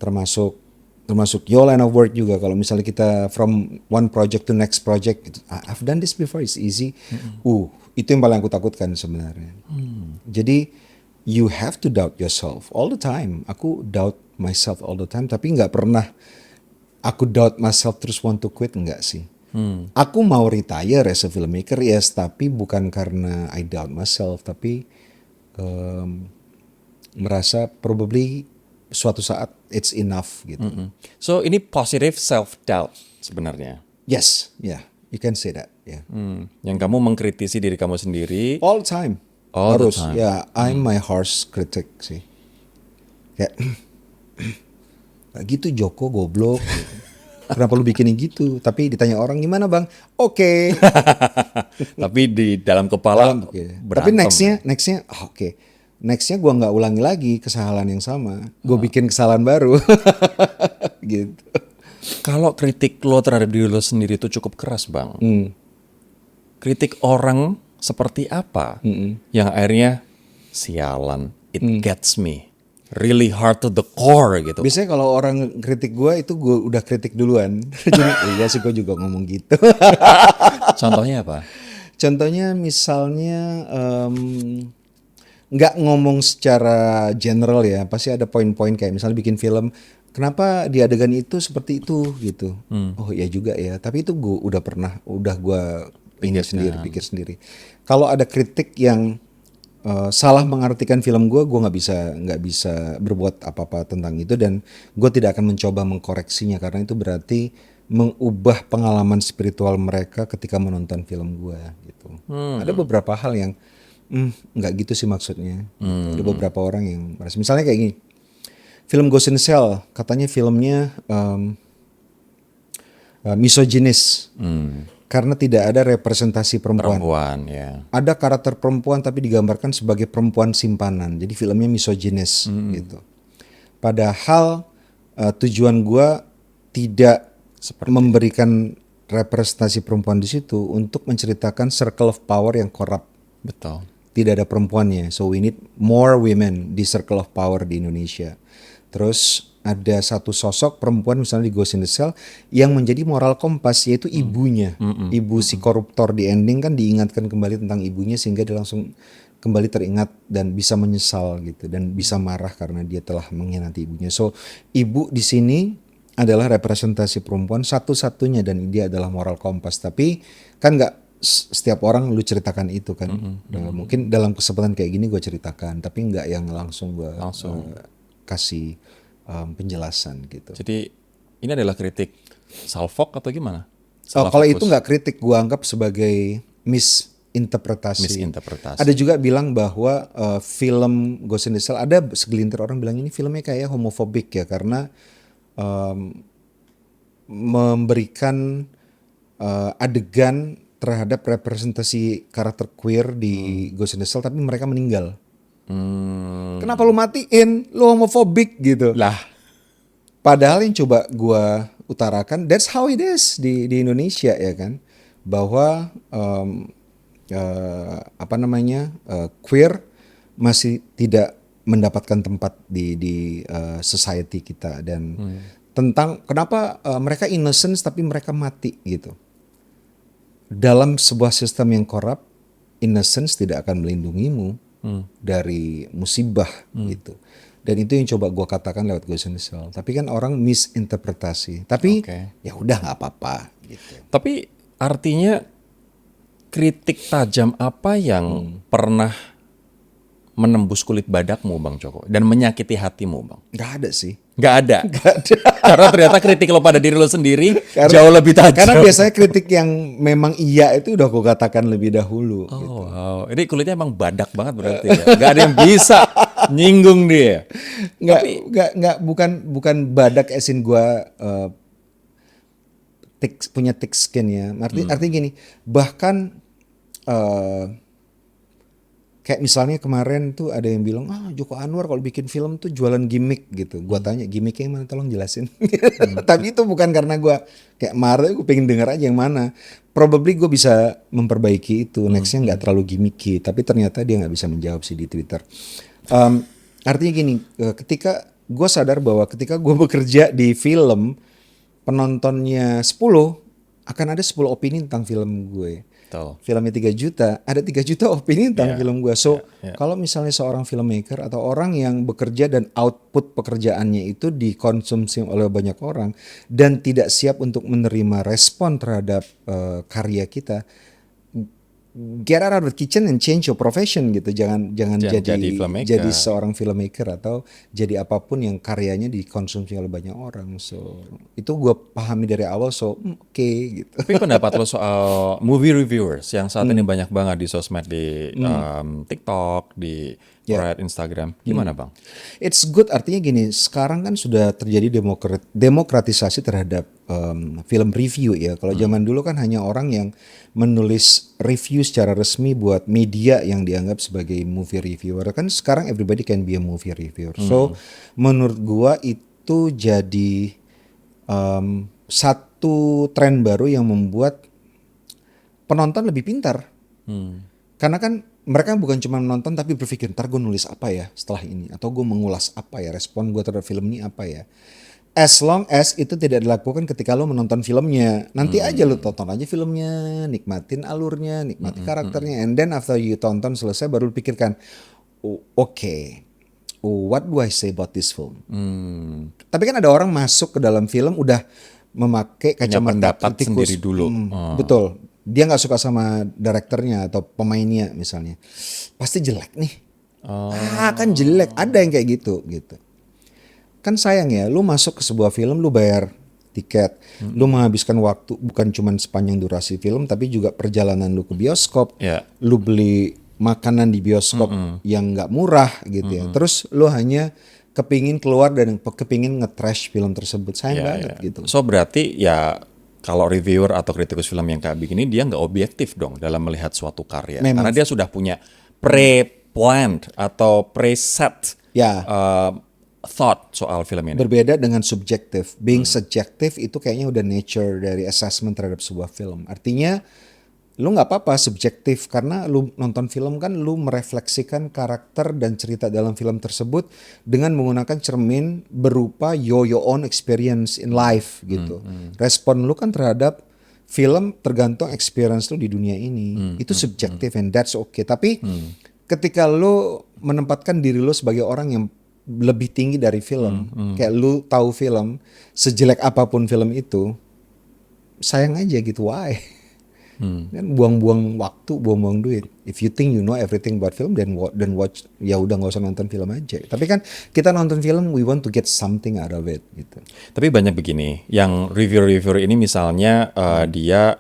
Termasuk your line of work juga. Kalau misalnya kita from one project to next project, I've done this before, it's easy. Itu yang paling aku takutkan sebenarnya. Jadi you have to doubt yourself all the time. Aku doubt myself all the time, tapi nggak pernah aku doubt myself terus want to quit, enggak sih. Aku mau retire as a filmmaker, yes, tapi bukan karena I doubt myself, tapi merasa probably suatu saat it's enough gitu. So ini positive self-doubt sebenarnya? Yes, yeah, you can say that, yeah. Yang kamu mengkritisi diri kamu sendiri? All the time. All the Harus, time. ya, I'm my harsh critic sih. Kayak, gak gitu Joko, goblok. Gitu. Kenapa lu bikin gitu? Tapi ditanya orang gimana bang? Oke. Tapi di dalam kepala Tapi nextnya, oke. Nextnya gue nggak ulangi lagi kesalahan yang sama. Gue bikin kesalahan baru. Gitu. Kalau kritik lo terhadap diri lo sendiri itu cukup keras bang. Kritik orang seperti apa yang akhirnya sialan, it gets me. Really hard to the core gitu. Biasanya kalau orang kritik gue itu gue udah kritik duluan. Jadi iya sih gue juga ngomong gitu. Contohnya apa? Contohnya misalnya nggak ngomong secara general ya. Pasti ada poin-poin kayak misalnya bikin film. Kenapa di adegan itu seperti itu gitu. Oh iya juga ya. Tapi itu gue udah gue pikir sendiri. Kalau ada kritik yang salah mengartikan film gue nggak bisa berbuat apa-apa tentang itu dan gue tidak akan mencoba mengkoreksinya karena itu berarti mengubah pengalaman spiritual mereka ketika menonton film gue gitu. Ada beberapa hal yang nggak gitu sih maksudnya. Ada beberapa orang yang merasa misalnya kayak gini, film Ghost in the Shell katanya filmnya misoginis. Karena tidak ada representasi perempuan. Ya. Ada karakter perempuan tapi digambarkan sebagai perempuan simpanan. Jadi filmnya misoginis gitu. Padahal tujuan gue tidak memberikan representasi perempuan di situ untuk menceritakan circle of power yang korup. Betul. Tidak ada perempuannya. So we need more women di circle of power di Indonesia. Terus ada satu sosok perempuan misalnya di Ghost in the Shell yang menjadi moral kompas yaitu ibunya. Ibu si koruptor di ending kan diingatkan kembali tentang ibunya sehingga dia langsung kembali teringat dan bisa menyesal gitu dan bisa marah karena dia telah mengkhianati ibunya. So ibu di sini adalah representasi perempuan satu-satunya dan dia adalah moral kompas. Tapi kan nggak setiap orang lu ceritakan itu kan. Mungkin dalam kesempatan kayak gini gue ceritakan tapi nggak yang langsung gue kasih penjelasan gitu. Jadi ini adalah kritik salfok atau gimana? Kalau itu nggak kritik, gua anggap sebagai misinterpretasi. Ada juga bilang bahwa film Ghost in the Shell ada segelintir orang bilang ini filmnya kayak homofobik ya karena memberikan adegan terhadap representasi karakter queer di Ghost in the Shell tapi mereka meninggal. Kenapa lu matiin? Lu homofobik gitu. Lah. Padahal yang coba gua utarakan, that's how it is di Indonesia ya kan, bahwa queer masih tidak mendapatkan tempat di society kita dan tentang kenapa mereka innocent tapi mereka mati gitu. Dalam sebuah sistem yang korup innocence tidak akan melindungimu dari musibah gitu. Dan itu yang coba gue katakan lewat Ghost in the Shell. Tapi kan orang misinterpretasi. Tapi ya udah nggak apa-apa gitu. Tapi artinya kritik tajam apa yang pernah menembus kulit badakmu Bang Joko dan menyakiti hatimu Bang? Nggak ada sih. Nggak ada. Karena ternyata kritik lo pada diri lo sendiri jauh lebih tajam. Karena biasanya kritik yang memang iya itu udah aku katakan lebih dahulu. Oh, gitu. wow. Ini kulitnya emang badak banget berarti ya. Nggak ada yang bisa nyinggung dia. Nggak bukan badak esin gua punya thick skin ya. Artinya gini, bahkan kayak misalnya kemarin tuh ada yang bilang, Joko Anwar kalau bikin film tuh jualan gimmick gitu. Gua tanya gimmicknya yang mana, tolong jelasin. Tapi itu bukan karena gua kayak marah, gue pengen denger aja yang mana. Probably gue bisa memperbaiki itu, nextnya nggak terlalu gimmicky. Tapi ternyata dia nggak bisa menjawab sih di Twitter. Artinya gini, ketika gue sadar bahwa ketika gue bekerja di film, penontonnya 10, akan ada 10 opini tentang film gue. Filmnya 3 juta, ada 3 juta opini tentang film gue. So, kalau misalnya seorang filmmaker atau orang yang bekerja dan output pekerjaannya itu dikonsumsi oleh banyak orang dan tidak siap untuk menerima respon terhadap karya kita, get out of the kitchen and change your profession gitu. Jangan jadi seorang filmmaker atau jadi apapun yang karyanya dikonsumsi oleh banyak orang. So itu gue pahami dari awal. So oke gitu. Tapi pendapat lo soal movie reviewers yang saat ini banyak banget di sosmed, di TikTok, di Instagram, gimana Bang? It's good, artinya gini, sekarang kan sudah terjadi demokratisasi terhadap film review ya. Kalau zaman dulu kan hanya orang yang menulis review secara resmi buat media yang dianggap sebagai movie reviewer. Kan sekarang everybody can be a movie reviewer. So menurut gua itu jadi satu tren baru yang membuat penonton lebih pintar. Karena kan mereka bukan cuma menonton tapi berpikir, ntar gue nulis apa ya setelah ini, atau gue mengulas apa ya, respon gue terhadap film ini apa ya. As long as itu tidak dilakukan ketika lo menonton filmnya, nanti aja lo tonton aja filmnya, nikmatin alurnya, nikmati karakternya, and then after you tonton selesai baru lo pikirkan, what do I say about this film? Tapi kan ada orang masuk ke dalam film udah memakai kacamata pendapat sendiri dulu. Betul. Dia nggak suka sama direkturnya atau pemainnya misalnya, pasti jelek nih. Kan jelek, ada yang kayak gitu. Kan sayang ya, lu masuk ke sebuah film, lu bayar tiket, lu menghabiskan waktu bukan cuma sepanjang durasi film, tapi juga perjalanan lu ke bioskop, lu beli makanan di bioskop yang nggak murah gitu ya. Terus lu hanya kepingin keluar dan kepingin nge-trash film tersebut, sayang banget gitu. So berarti ya, kalau reviewer atau kritikus film yang kayak begini, dia nggak objektif dong dalam melihat suatu karya. Karena dia sudah punya pre-planned atau preset thought soal film ini. Berbeda dengan subjektif. Being subjektif itu kayaknya udah nature dari assessment terhadap sebuah film. Artinya lu nggak apa-apa subjektif, karena lu nonton film kan lu merefleksikan karakter dan cerita dalam film tersebut dengan menggunakan cermin berupa your own experience in life gitu. Respon lu kan terhadap film tergantung experience lu di dunia ini. Itu subjektif and that's okay. Tapi ketika lu menempatkan diri lu sebagai orang yang lebih tinggi dari film, kayak lu tahu film sejelek apapun film itu, sayang aja gitu, why? Kan buang-buang waktu, buang-buang duit. If you think you know everything about film, then watch, ya udah nggak usah nonton film aja. Tapi kan kita nonton film, we want to get something out of it gitu. Tapi banyak begini, yang reviewer ini misalnya dia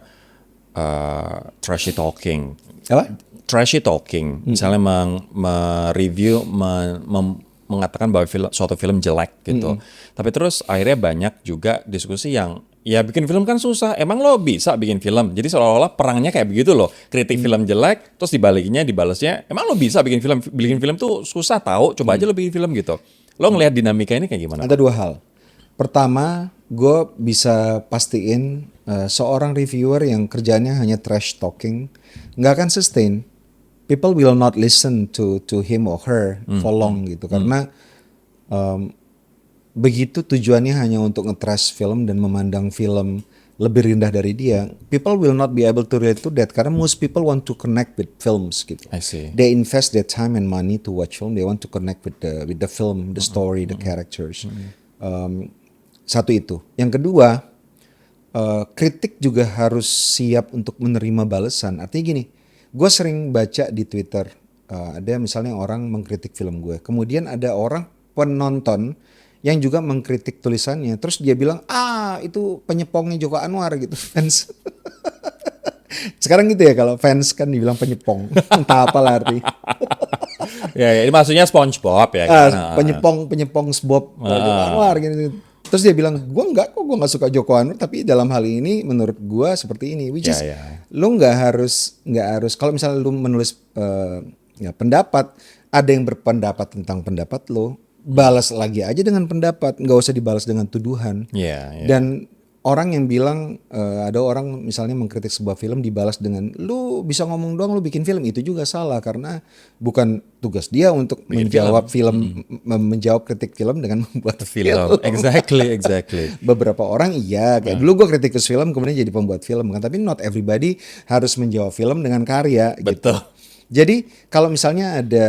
trashy talking. Apa? Trashy talking, misalnya mereview, mengatakan bahwa suatu film jelek gitu. Tapi terus akhirnya banyak juga diskusi yang, ya bikin film kan susah, emang lo bisa bikin film? Jadi seolah-olah perangnya kayak begitu loh, kritik film jelek, terus dibalasnya, emang lo bisa bikin film tuh susah tahu, coba aja lo bikin film gitu. Lo ngelihat dinamika ini kayak gimana? Ada dua hal. Pertama, gue bisa pastiin seorang reviewer yang kerjanya hanya trash talking nggak akan sustain. People will not listen to him or her for long gitu, karena begitu tujuannya hanya untuk nge-trash film dan memandang film lebih rendah dari dia, people will not be able to relate to that karena most people want to connect with films gitu. I see. They invest their time and money to watch film. They want to connect with the film, the story, the characters. Satu itu. Yang kedua, kritik juga harus siap untuk menerima balasan. Artinya gini, gue sering baca di Twitter, ada misalnya orang mengkritik film gue, kemudian ada orang penonton yang juga mengkritik tulisannya, terus dia bilang, itu penyepongnya Joko Anwar gitu, fans. Sekarang gitu ya, kalau fans kan dibilang penyepong, entah apa arti. Ya, ini maksudnya SpongeBob ya kan? Penyepong SpongeBob Joko Anwar gitu. Terus dia bilang, gue nggak suka Joko Anwar, tapi dalam hal ini menurut gue seperti ini, which is lu nggak harus kalau misalnya lu menulis pendapat, ada yang berpendapat tentang pendapat lu, balas lagi aja dengan pendapat, nggak usah dibalas dengan tuduhan. Dan orang yang bilang ada orang misalnya mengkritik sebuah film dibalas dengan lu bisa ngomong doang, lu bikin film, itu juga salah karena bukan tugas dia untuk menjawab menjawab kritik film dengan membuat film. Exactly. Beberapa orang kayak dulu gue kritikus film kemudian jadi pembuat film kan, tapi not everybody harus menjawab film dengan karya. Betul. Gitu. Jadi kalau misalnya ada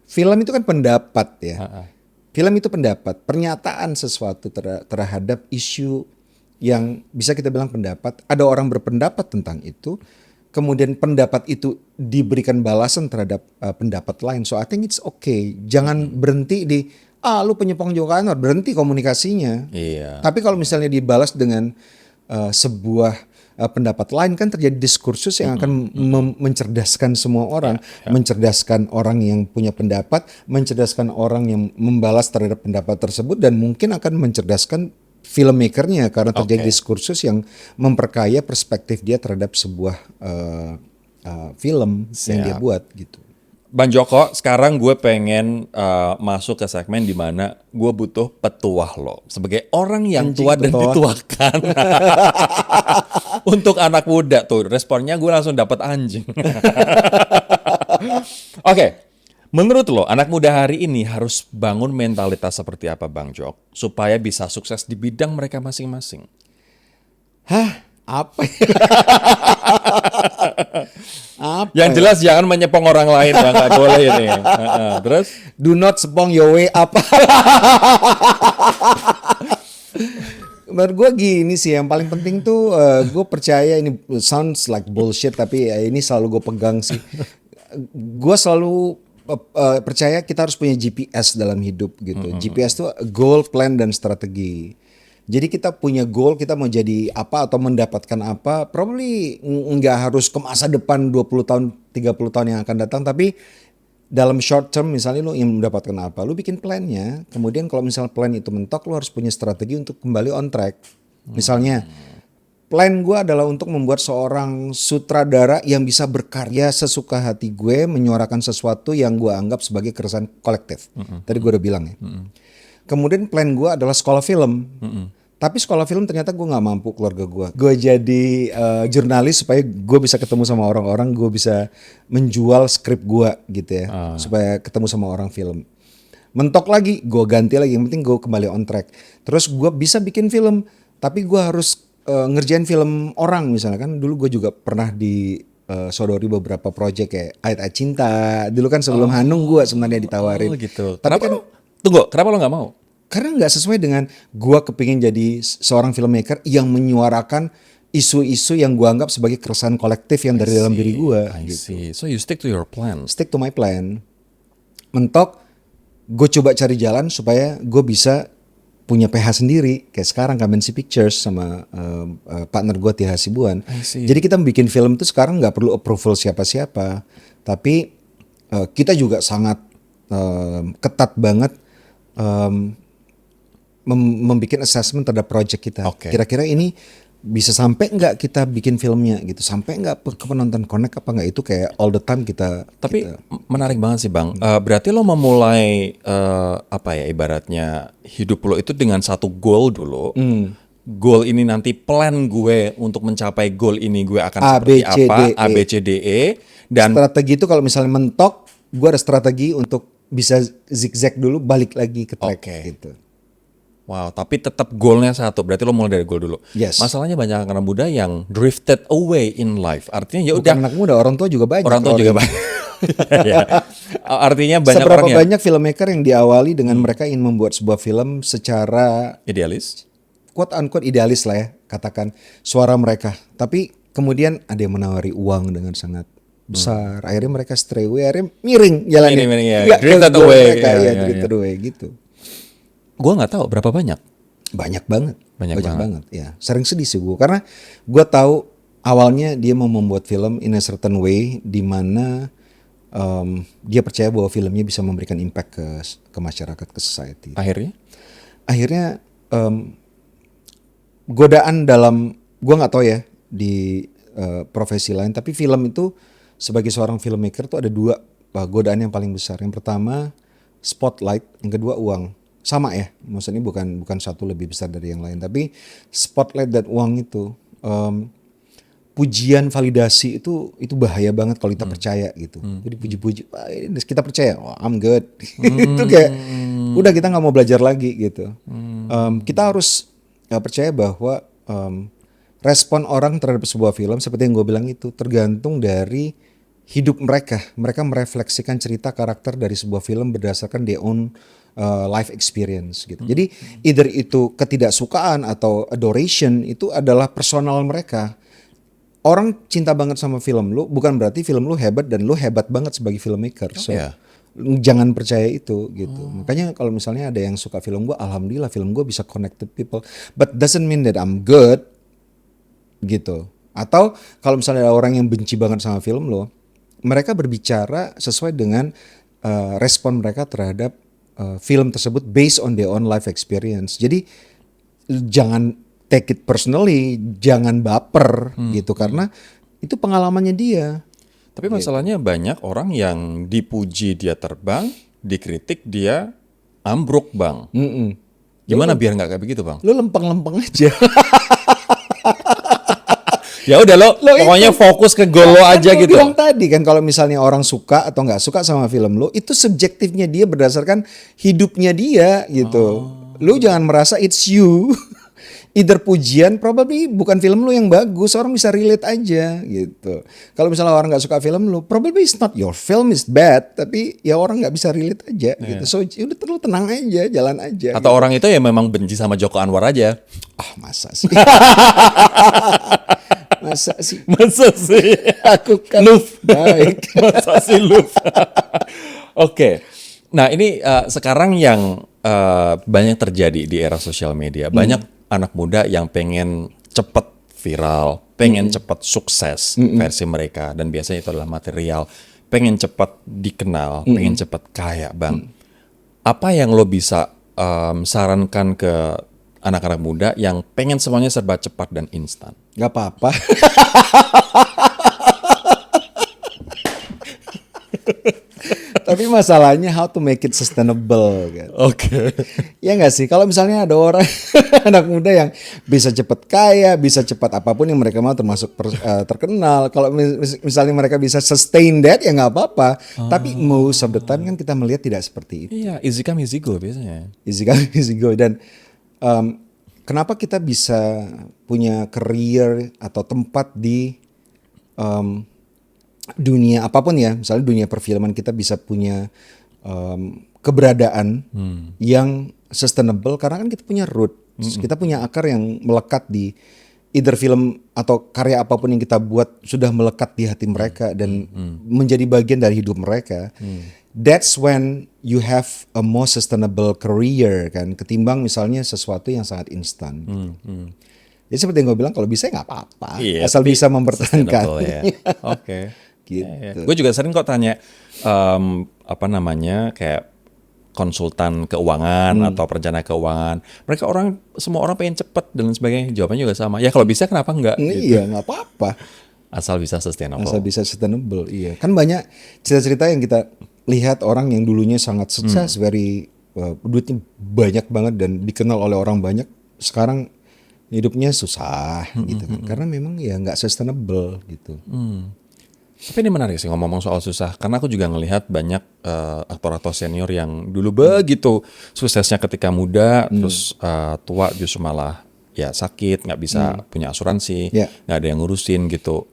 film itu kan pendapat ya. Film itu pendapat, pernyataan sesuatu terhadap isu yang bisa kita bilang pendapat, ada orang berpendapat tentang itu, kemudian pendapat itu diberikan balasan terhadap pendapat lain. So I think it's okay. Jangan berhenti di lu penyepong Joko Anwar, berhenti komunikasinya. Tapi kalau misalnya dibalas dengan sebuah pendapat lain, kan terjadi diskursus yang akan mencerdaskan semua orang, mencerdaskan orang yang punya pendapat, mencerdaskan orang yang membalas terhadap pendapat tersebut, dan mungkin akan mencerdaskan filmmakernya karena terjadi diskursus yang memperkaya perspektif dia terhadap sebuah film yang dia buat gitu. Bang Joko, sekarang gue pengen masuk ke segmen di mana gue butuh petuah lo sebagai orang yang tua dan dituakan. Untuk anak muda tuh responnya gue langsung dapat anjing. Oke. Menurut lo, anak muda hari ini harus bangun mentalitas seperti apa, Bang Jok, supaya bisa sukses di bidang mereka masing-masing? Apa ya? Yang jelas jangan menyepong orang lain, Bang, nggak boleh ini. Terus? Do not sepong your way apa? Menurut gue gini sih, yang paling penting tuh gue percaya, ini sounds like bullshit, tapi ini selalu gue pegang sih. Gue selalu percaya kita harus punya GPS dalam hidup gitu. GPS itu goal, plan, dan strategi. Jadi kita punya goal, kita mau jadi apa atau mendapatkan apa, probably nggak harus ke masa depan 20 tahun, 30 tahun yang akan datang, tapi dalam short term misalnya lo ingin mendapatkan apa, lo bikin plannya. Kemudian kalau misalnya plan itu mentok, lo harus punya strategi untuk kembali on track. Misalnya plan gue adalah untuk membuat seorang sutradara yang bisa berkarya sesuka hati gue, menyuarakan sesuatu yang gue anggap sebagai keresahan kolektif. Tadi gue udah bilang ya. Kemudian plan gue adalah sekolah film. Tapi sekolah film ternyata gue gak mampu, keluarga gue. Gue jadi jurnalis supaya gue bisa ketemu sama orang-orang, gue bisa menjual skrip gue gitu ya. Supaya ketemu sama orang film. Mentok lagi, gue ganti lagi, yang penting gue kembali on track. Terus gue bisa bikin film, tapi gue harus ngerjain film orang misalnya kan. Dulu gue juga pernah sodori beberapa proyek kayak Ayat Cinta. Dulu kan sebelum Hanung gue sebenarnya ditawarin. Gitu. Tapi Kenapa lo nggak mau? Karena nggak sesuai dengan gue kepingin jadi seorang filmmaker yang menyuarakan isu-isu yang gue anggap sebagai keresahan kolektif yang dari dalam diri gue. Gitu. So you stick to your plan. Stick to my plan. Mentok, gue coba cari jalan supaya gue bisa punya PH sendiri, kayak sekarang Kamensi Pictures sama partner gue Tia Hasibuan. Jadi kita bikin film itu sekarang nggak perlu approval siapa-siapa, tapi kita juga sangat ketat banget membuat assessment terhadap project kita. Kira-kira ini bisa sampai nggak kita bikin filmnya gitu, sampai nggak ke penonton connect apa nggak, itu kayak all the time kita. Tapi menarik banget sih Bang. Berarti lo memulai apa ya ibaratnya hidup lo itu dengan satu goal dulu. Goal ini nanti plan gue untuk mencapai goal ini gue akan seperti apa, A B C D E, dan strategi itu kalau misalnya mentok, gue ada strategi untuk bisa zigzag dulu balik lagi ke track gitu. Wow, tapi tetap goalnya satu. Berarti lo mulai dari goal dulu. Yes. Masalahnya banyak anak muda yang drifted away in life. Artinya ya Bukan udah, anak muda, orang tua juga banyak. orang tua juga banyak. Ya. Artinya banyak Seberapa orang yang banyak filmmaker yang diawali dengan mereka ingin membuat sebuah film secara idealis. quote unquote idealis lah ya, katakan suara mereka. Tapi kemudian ada yang menawari uang dengan sangat besar. Akhirnya mereka stray away, akhirnya miring jalannya. Miring, ya. Nggak Drifted ke goal away. mereka, Ya, ya, drifted away gitu. Gue nggak tahu berapa banyak. Banyak banget. Banyak banget. Ya, sering sedih sih gue karena gue tahu awalnya dia mau membuat film in a certain way di mana dia percaya bahwa filmnya bisa memberikan impact ke masyarakat, ke society. Akhirnya godaan dalam, gue nggak tahu ya di profesi lain, tapi film itu sebagai seorang filmmaker tuh ada dua godaan yang paling besar. Yang pertama spotlight, yang kedua uang. Sama ya, maksudnya bukan satu lebih besar dari yang lain, tapi spotlight dan uang itu pujian, validasi itu bahaya banget kalau kita percaya gitu. Jadi puji-puji, kita percaya, oh I'm good. Itu kayak udah kita nggak mau belajar lagi gitu. Kita harus percaya bahwa respon orang terhadap sebuah film seperti yang gue bilang itu tergantung dari hidup mereka. Mereka merefleksikan cerita karakter dari sebuah film berdasarkan their own life experience gitu. Jadi either itu ketidaksukaan atau adoration itu adalah personal mereka. Orang cinta banget sama film lu bukan berarti film lu hebat dan lu hebat banget sebagai filmmaker. So jangan percaya itu gitu. Makanya kalau misalnya ada yang suka film gue, alhamdulillah film gue bisa connect to people. But doesn't mean that I'm good gitu. Atau kalau misalnya ada orang yang benci banget sama film lo, mereka berbicara sesuai dengan respon mereka terhadap film tersebut based on their own life experience. Jadi jangan take it personally, jangan baper gitu karena itu pengalamannya dia. Tapi masalahnya banyak orang yang dipuji dia terbang, dikritik dia ambruk bang. Gimana biar nggak kayak begitu bang? Lo lempeng-lempeng aja. Ya udah lo pokoknya fokus ke goal lo aja gitu. Bilang tadi kan kalau misalnya orang suka atau nggak suka sama film lo, itu subjektifnya dia berdasarkan hidupnya dia gitu. Lo jangan merasa it's you. Either pujian, probably bukan film lo yang bagus, orang bisa relate aja gitu. Kalau misalnya orang nggak suka film lo, probably it's not your film is bad, tapi ya orang nggak bisa relate aja gitu. So udah terlalu tenang aja, jalan aja. Atau gitu. Orang itu ya memang benci sama Joko Anwar aja. Masa sih? Masa sih? Masa sih? Aku kan Luf. baik. Masa sih Luf? Oke. Nah ini sekarang yang banyak terjadi di era sosial media. Banyak anak muda yang pengen cepet viral, pengen cepet sukses versi mereka. Dan biasanya itu adalah material. Pengen cepet dikenal, pengen cepet kaya bang. Apa yang lo bisa sarankan ke anak-anak muda yang pengen semuanya serba cepat dan instan? Gak apa-apa. Tapi masalahnya how to make it sustainable kan. Oke. Ya nggak sih, kalau misalnya ada orang anak muda yang bisa cepat kaya, bisa cepat apapun yang mereka mau termasuk terkenal. Kalau misalnya mereka bisa sustain that ya nggak apa-apa. Tapi most of the time kan kita melihat tidak seperti itu. Iya, easy come easy go biasanya. Easy come easy go. Dan kenapa kita bisa punya career atau tempat di dunia apapun ya, misalnya dunia perfilman, kita bisa punya keberadaan yang sustainable karena kan kita punya root, kita punya akar yang melekat di either film atau karya apapun yang kita buat sudah melekat di hati mereka dan menjadi bagian dari hidup mereka. That's when you have a more sustainable career kan, ketimbang misalnya sesuatu yang sangat instan. Jadi seperti yang gue bilang, kalau bisa nggak apa-apa, asal bisa mempertahankan. Ya. Oke. Gitu. Ya. Gue juga sering kok tanya kayak konsultan keuangan atau perencana keuangan. Semua orang pengen cepet dan sebagainya. Jawabannya juga sama. Ya kalau bisa kenapa enggak? Iya, nggak apa-apa. Asal bisa sustainable. Iya. Kan banyak cerita-cerita yang kita lihat orang yang dulunya sangat sukses, duitnya banyak banget dan dikenal oleh orang banyak. Sekarang hidupnya susah gitu kan. Karena memang ya nggak sustainable gitu. Tapi ini menarik sih ngomong soal susah, karena aku juga ngelihat banyak aktor-aktor senior yang dulu begitu suksesnya ketika muda, terus tua justru malah ya sakit, nggak bisa punya asuransi, Ya. nggak ada yang ngurusin gitu.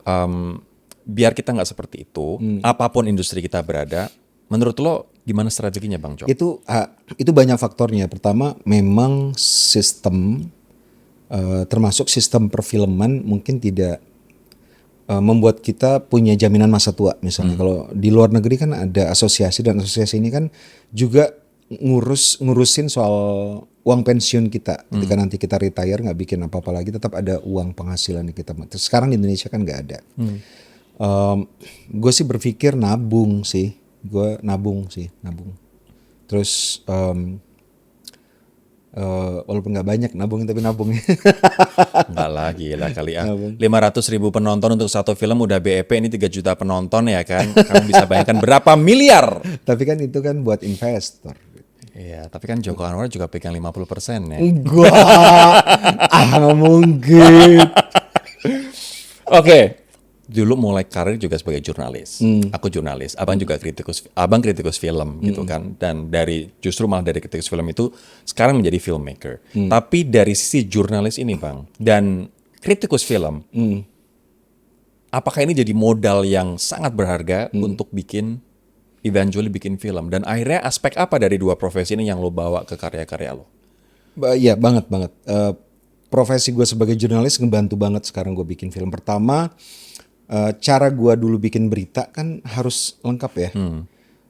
Biar kita nggak seperti itu, apapun industri kita berada, menurut lo gimana strateginya Bang Cok? Itu banyak faktornya. Pertama, memang sistem termasuk sistem perfilman mungkin tidak membuat kita punya jaminan masa tua misalnya. Kalau di luar negeri kan ada asosiasi, dan asosiasi ini kan juga ngurusin soal uang pensiun kita. Ketika nanti kita retire nggak bikin apa-apa lagi, tetap ada uang penghasilan yang kita. Sekarang di Indonesia kan nggak ada. Gue sih berpikir nabung sih. Nabung. Terus walaupun nggak banyak nabung, tapi nabung. Enggak lah, gila kali ya. 500.000 penonton untuk satu film udah BEP, ini 3 juta penonton ya kan. Kamu bisa bayangkan berapa miliar. Tapi kan itu kan buat investor. Iya, tapi kan Joko Anwar juga pegang 50% ya. Enggak, nggak mungkin. Oke. Dulu mulai karir juga sebagai jurnalis. Aku jurnalis, abang juga kritikus film gitu kan. Dan justru malah dari kritikus film itu sekarang menjadi filmmaker. Tapi dari sisi jurnalis ini Bang, dan kritikus film, apakah ini jadi modal yang sangat berharga untuk eventually bikin film? Dan akhirnya aspek apa dari dua profesi ini yang lo bawa ke karya-karya lo? Iya, banget. Profesi gue sebagai jurnalis ngebantu banget sekarang gue bikin film. Pertama, cara gua dulu bikin berita kan harus lengkap ya.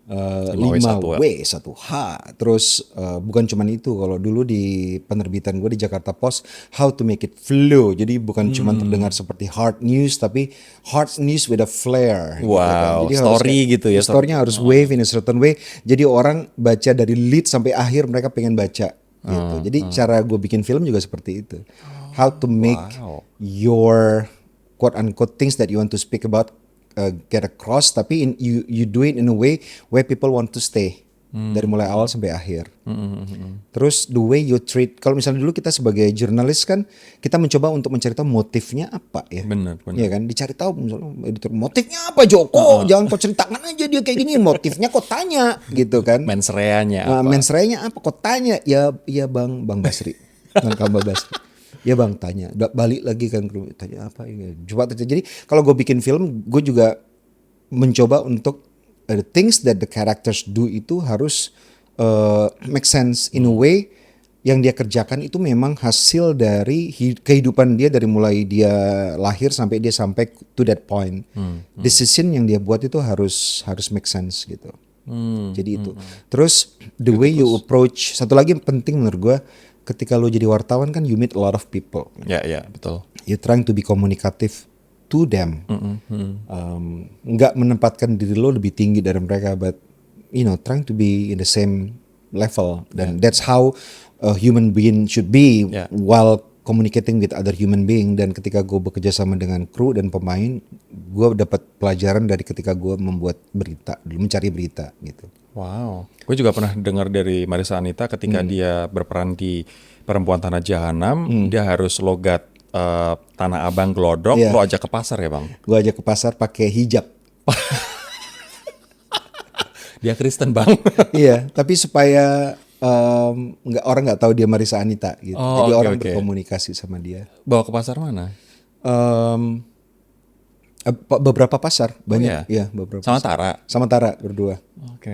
5W, 1H. Terus bukan cuman itu, kalau dulu di penerbitan gue di Jakarta Post, how to make it flow. Jadi bukan cuman terdengar seperti hard news, tapi hard news with a flair. Wow, gitu kan. Jadi story gitu ya. Story-nya harus wave in a certain way. Jadi orang baca dari lead sampai akhir mereka pengen baca gitu. Jadi cara gue bikin film juga seperti itu. How to make your quote unquote things that you want to speak about get across, tapi you do it in a way where people want to stay dari mulai awal sampai akhir. Terus the way you treat, kalau misalnya dulu kita sebagai jurnalis kan kita mencoba untuk mencari tahu motifnya apa ya. Benar. Ya kan, dicari tahu misalnya editor, motifnya apa Joko? Jangan kau ceritakan aja dia kayak gini, motifnya kau tanya gitu kan. Mensreanya apa? Mensreanya apa? Kau tanya. Ya Bang Basri. Bang Kamba Basri. Ya Bang tanya, balik lagi kan tanya apa ini. Coba jadi kalau gue bikin film, gue juga mencoba untuk the things that the characters do itu harus make sense in a way yang dia kerjakan itu memang hasil dari kehidupan dia dari mulai dia lahir sampai dia sampai to that point. Decision yang dia buat itu harus make sense gitu. Jadi itu. Terus the way you approach, satu lagi yang penting menurut gue, ketika lo jadi wartawan kan you meet a lot of people. Ya, betul. You trying to be communicative to them. Nggak menempatkan diri lo lebih tinggi dari mereka, but trying to be in the same level. Dan that's how a human being should be while communicating with other human being. Dan ketika gue bekerja sama dengan kru dan pemain, gue dapat pelajaran dari ketika gue membuat berita, mencari berita gitu. Wow, gue juga pernah dengar dari Marissa Anita ketika dia berperan di Perempuan Tanah Jahanam, dia harus logat Tanah Abang Glodok, lo ajak ke pasar ya Bang? Gue ajak ke pasar pakai hijab. Dia Kristen Bang. Iya, tapi supaya orang nggak tahu dia Marissa Anita gitu. Jadi orang berkomunikasi sama dia. Bawa ke pasar mana? Beberapa pasar, banyak. Iya? Beberapa. Sama pasar. Tara? Sama Tara berdua. Oke.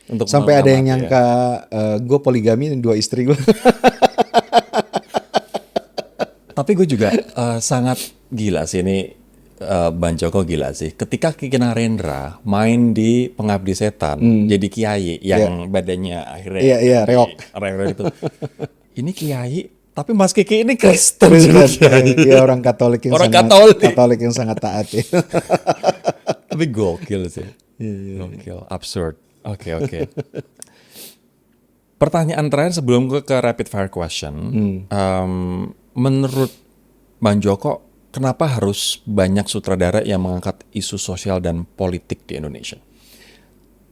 Untuk sampai ada yang nyangka gue poligami dan 2 istri gue. Tapi gue juga sangat gila sih ini, Bang Joko gila sih. Ketika Kiki Narendra main di Pengabdi Setan, jadi kiai yang badannya akhirnya reok itu. Ini kiai, tapi Mas Kiki ini Kristen. Dia orang Katolik yang sangat taat ya. Tapi gokil sih. Gokil, absurd. Oke. Pertanyaan terakhir sebelum gue ke rapid fire question. Menurut Bang Joko, kenapa harus banyak sutradara yang mengangkat isu sosial dan politik di Indonesia?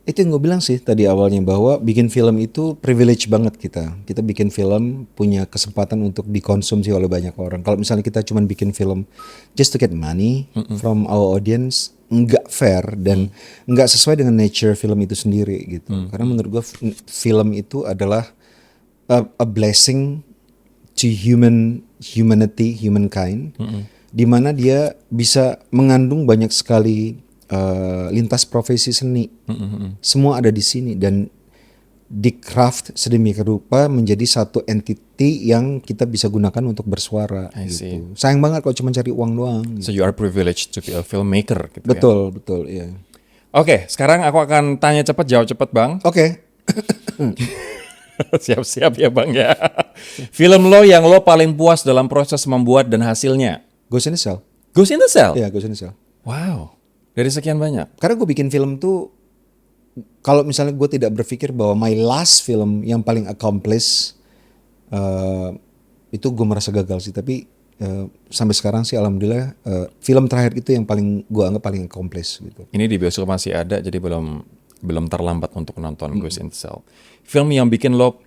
Itu yang gue bilang sih tadi awalnya, bahwa bikin film itu privilege banget kita. Kita bikin film punya kesempatan untuk dikonsumsi oleh banyak orang. Kalau misalnya kita cuma bikin film just to get money from our audience, nggak fair dan nggak sesuai dengan nature film itu sendiri gitu. Karena menurut gue film itu adalah a blessing to humankind, di mana dia bisa mengandung banyak sekali lintas profesi seni. Semua ada di sini dan di craft sedemikian rupa menjadi satu entity yang kita bisa gunakan untuk bersuara gitu. Sayang banget kalau cuma cari uang doang gitu. So you are privileged to be a filmmaker gitu Betul, betul, iya. Oke, sekarang aku akan tanya cepat, jawab cepat Bang. Oke. Siap-siap ya Bang ya. Film lo yang lo paling puas dalam proses membuat dan hasilnya? Ghost in the Shell. Ghost in the Shell? Iya, Ghost in the Shell. Wow, dari sekian banyak. Karena gue bikin film tuh, kalau misalnya gue tidak berpikir bahwa my last film yang paling accomplished, itu gue merasa gagal sih. Tapi sampai sekarang sih alhamdulillah film terakhir itu yang paling gue anggap paling accomplished gitu. Ini di bioskop masih ada, jadi belum terlambat untuk nonton Ghost in the Shell. Film yang bikin lo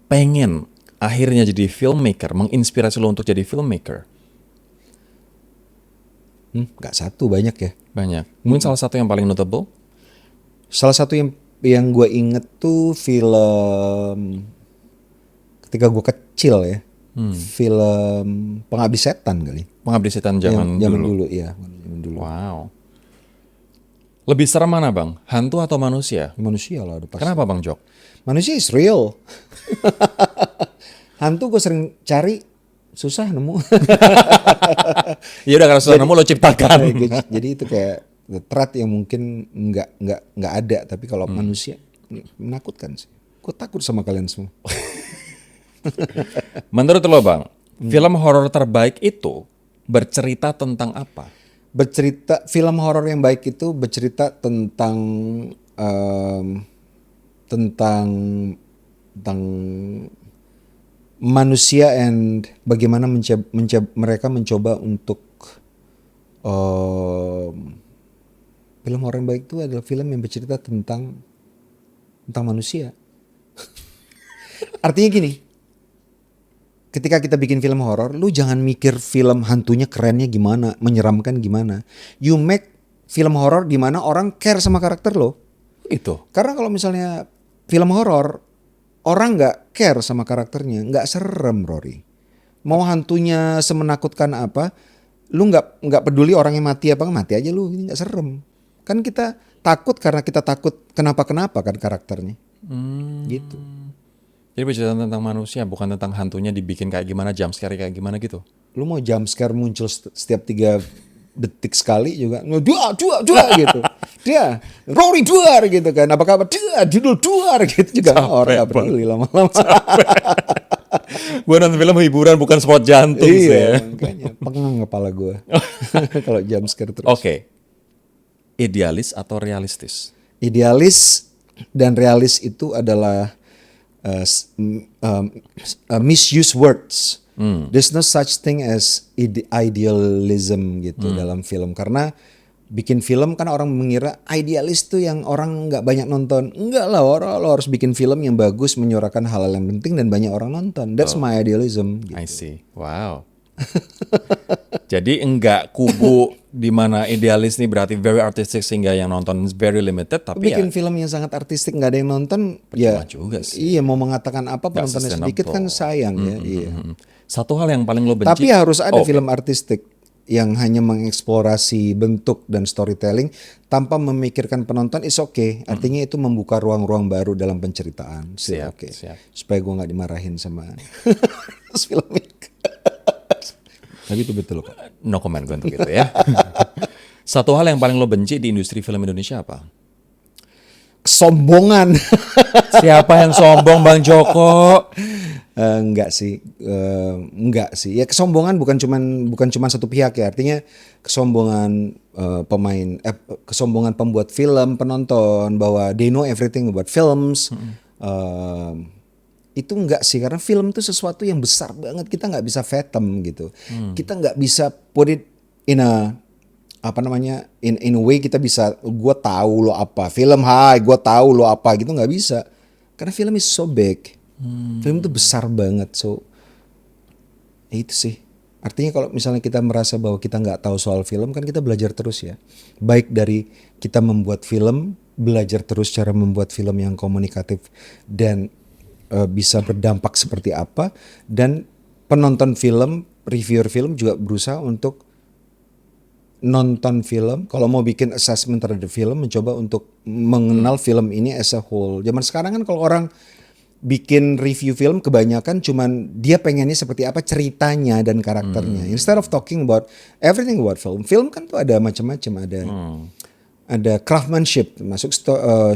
pengen akhirnya jadi filmmaker, menginspirasi lo untuk jadi filmmaker? Gak satu, banyak ya. Banyak. Mungkin salah satu yang paling notable? Salah satu yang gue inget tuh film ketika gue kecil ya. Film Pengabdi Setan kali. Pengabdi Setan zaman dulu. Iya, zaman dulu. Wow. Lebih serem mana Bang? Hantu atau manusia? Manusia lah udah pasti. Kenapa Bang Jok? Manusia is real. Hantu gue sering cari, susah nemu. Ya udah kalau susah nemu lo ciptakan. Jadi itu kayak the threat yang mungkin nggak ada, tapi kalau manusia menakutkan sih. Gue takut sama kalian semua. Menurut lo Bang, film horor terbaik itu bercerita tentang apa? Film horor yang baik itu bercerita tentang manusia and bagaimana mereka mencoba untuk film horor yang baik itu adalah film yang bercerita tentang manusia. Artinya gini, ketika kita bikin film horor, lu jangan mikir film hantunya kerennya gimana, menyeramkan gimana. You make film horor di mana orang care sama karakter lo. Itu. Karena kalau misalnya film horor orang nggak care sama karakternya, nggak serem, Rory. Mau hantunya semenakutkan apa, lu nggak peduli orangnya mati apa, mati aja lu, ini nggak serem. Kan kita takut karena kita takut kenapa kan karakternya. Gitu. Jadi bercerita tentang manusia, bukan tentang hantunya dibikin kayak gimana, jump scare kayak gimana gitu. Lu mau jump scare muncul setiap 3 detik sekali juga, dua gitu. Dia Rory duar gitu kan. Apa kabar? Dia judul duar gitu juga. Orang nggak peduli lama-lama. Gue nonton film hiburan bukan sport jantung sih ya. Makanya pengang kepala gue kalau jump scare terus. Oke. Idealis atau realistis? Idealis dan realis itu adalah misuse words. There's no such thing as idealism gitu dalam film, karena bikin film kan orang mengira idealis tuh yang orang nggak banyak nonton. Enggak lah, lo harus bikin film yang bagus, menyuarakan hal-hal yang penting dan banyak orang nonton. That's my idealism gitu. I see. Wow. Jadi enggak kubu di mana idealis nih berarti very artistic sehingga yang nonton very limited, tapi bikin film yang sangat artistik nggak ada yang nonton, ya juga sih. Iya, mau mengatakan apa penontonnya sedikit kan sayang ya. Iya. Satu hal yang paling lo benci. Tapi harus ada film artistik yang hanya mengeksplorasi bentuk dan storytelling tanpa memikirkan penonton, is okay. Artinya itu membuka ruang-ruang baru dalam penceritaan. Siap. Supaya gue nggak dimarahin sama filmmaker. Tapi itu betul kok. No comment gue untuk itu ya. Satu hal yang paling lo benci di industri film Indonesia apa? Kesombongan. Siapa yang sombong, Bang Joko? Enggak sih. Ya kesombongan bukan cuman satu pihak ya. Artinya kesombongan kesombongan pembuat film, penonton, bahwa they know everything about films. Itu enggak sih, karena film itu sesuatu yang besar banget, kita nggak bisa fathom gitu. Kita nggak bisa put it in a apa namanya, in a way kita bisa, gue tahu lo apa film, hai gue tahu lo apa gitu, nggak bisa karena film is so big. Film itu besar banget, so itu sih artinya kalau misalnya kita merasa bahwa kita nggak tahu soal film, kan kita belajar terus ya, baik dari kita membuat film, belajar terus cara membuat film yang komunikatif dan bisa berdampak seperti apa, dan penonton film, reviewer film juga berusaha untuk nonton film, kalau mau bikin assessment terhadap film, mencoba untuk mengenal film ini as a whole. Zaman sekarang kan kalau orang bikin review film kebanyakan cuman dia pengennya seperti apa ceritanya dan karakternya. Instead of talking about everything about film. Film kan tuh ada macam-macam, ada craftsmanship, masuk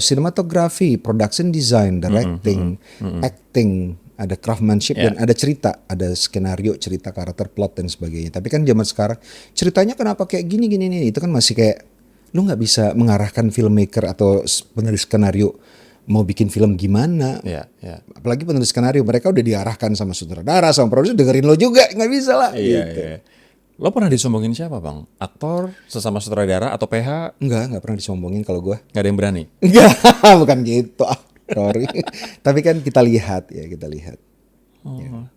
cinematography, production design, directing, acting, ada craftsmanship dan ada cerita, ada skenario, cerita, karakter, plot dan sebagainya. Tapi kan zaman sekarang ceritanya kenapa kayak gini nih, itu kan masih kayak lu nggak bisa mengarahkan filmmaker atau penulis skenario mau bikin film gimana. Apalagi penulis skenario, mereka udah diarahkan sama sutradara, sama produser, dengerin lo juga, nggak bisa lah. Gitu. Lo pernah disombongin siapa bang? Aktor, sesama sutradara atau PH? Nggak pernah disombongin kalau gue. Nggak ada yang berani? Enggak, bukan gitu. Sorry. Tapi kan kita lihat.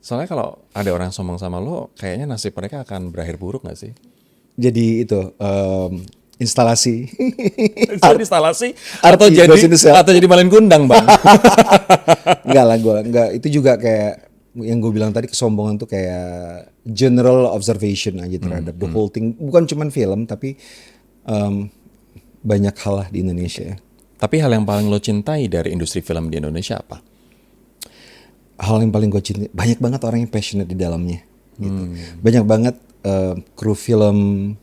Soalnya kalau ada orang sombong sama lo, kayaknya nasib mereka akan berakhir buruk nggak sih? Jadi itu instalasi. Instalasi Arti Ghost in the Shell. atau jadi malin kundang bang? Enggak lah, enggak. Itu juga kayak yang gue bilang tadi, kesombongan tuh kayak general observation aja terhadap the whole thing. Bukan cuman film, tapi banyak hal lah di Indonesia. Tapi hal yang paling lo cintai dari industri film di Indonesia apa? Hal yang paling gue cintai, banyak banget orang yang passionate di dalamnya. Gitu. Banyak banget kru film,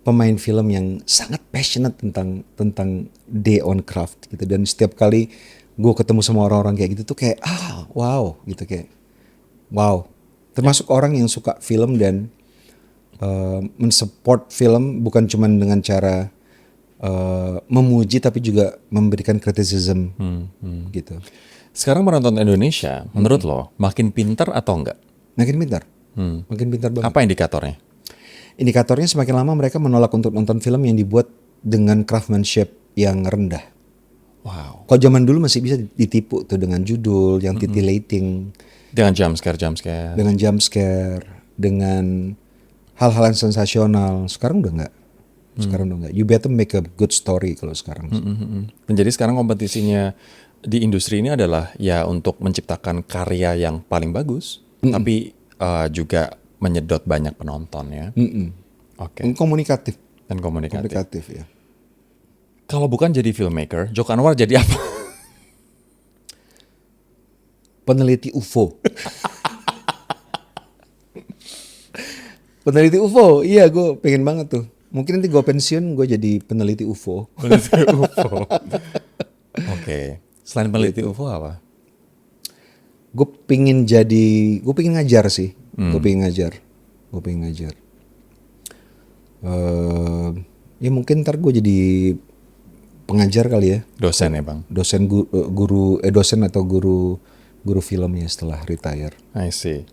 pemain film yang sangat passionate tentang day on craft gitu. Dan setiap kali gue ketemu sama orang-orang kayak gitu tuh kayak wow gitu, kayak wow. Termasuk orang yang suka film dan mensupport film bukan cuma dengan cara memuji, tapi juga memberikan criticism gitu. Sekarang penonton Indonesia, menurut lo makin pintar atau enggak? Makin pintar, makin pintar banget. Apa indikatornya? Indikatornya semakin lama mereka menolak untuk nonton film yang dibuat dengan craftsmanship yang rendah. Wow. Kalau zaman dulu masih bisa ditipu tuh dengan judul yang titillating, Dengan jump scare. dengan jump scare, dengan hal-hal yang sensasional. Sekarang udah enggak. You better make a good story kalau sekarang. Dan jadi sekarang kompetisinya di industri ini adalah ya untuk menciptakan karya yang paling bagus, tapi juga menyedot banyak penonton ya. Oke. Komunikatif. Dan komunikatif. Ya. Kalau bukan jadi filmmaker, Joko Anwar jadi apa? Peneliti UFO. Peneliti UFO, iya gue pengen banget tuh. Mungkin nanti gue pensiun, gue jadi peneliti UFO. Peneliti UFO. Oke. Selain peneliti UFO apa? Gue pengen ngajar sih. Gue pengen ngajar. Ya mungkin ntar gue jadi pengajar kali ya. Dosen ya bang? Dosen atau guru film ya setelah retire. I see.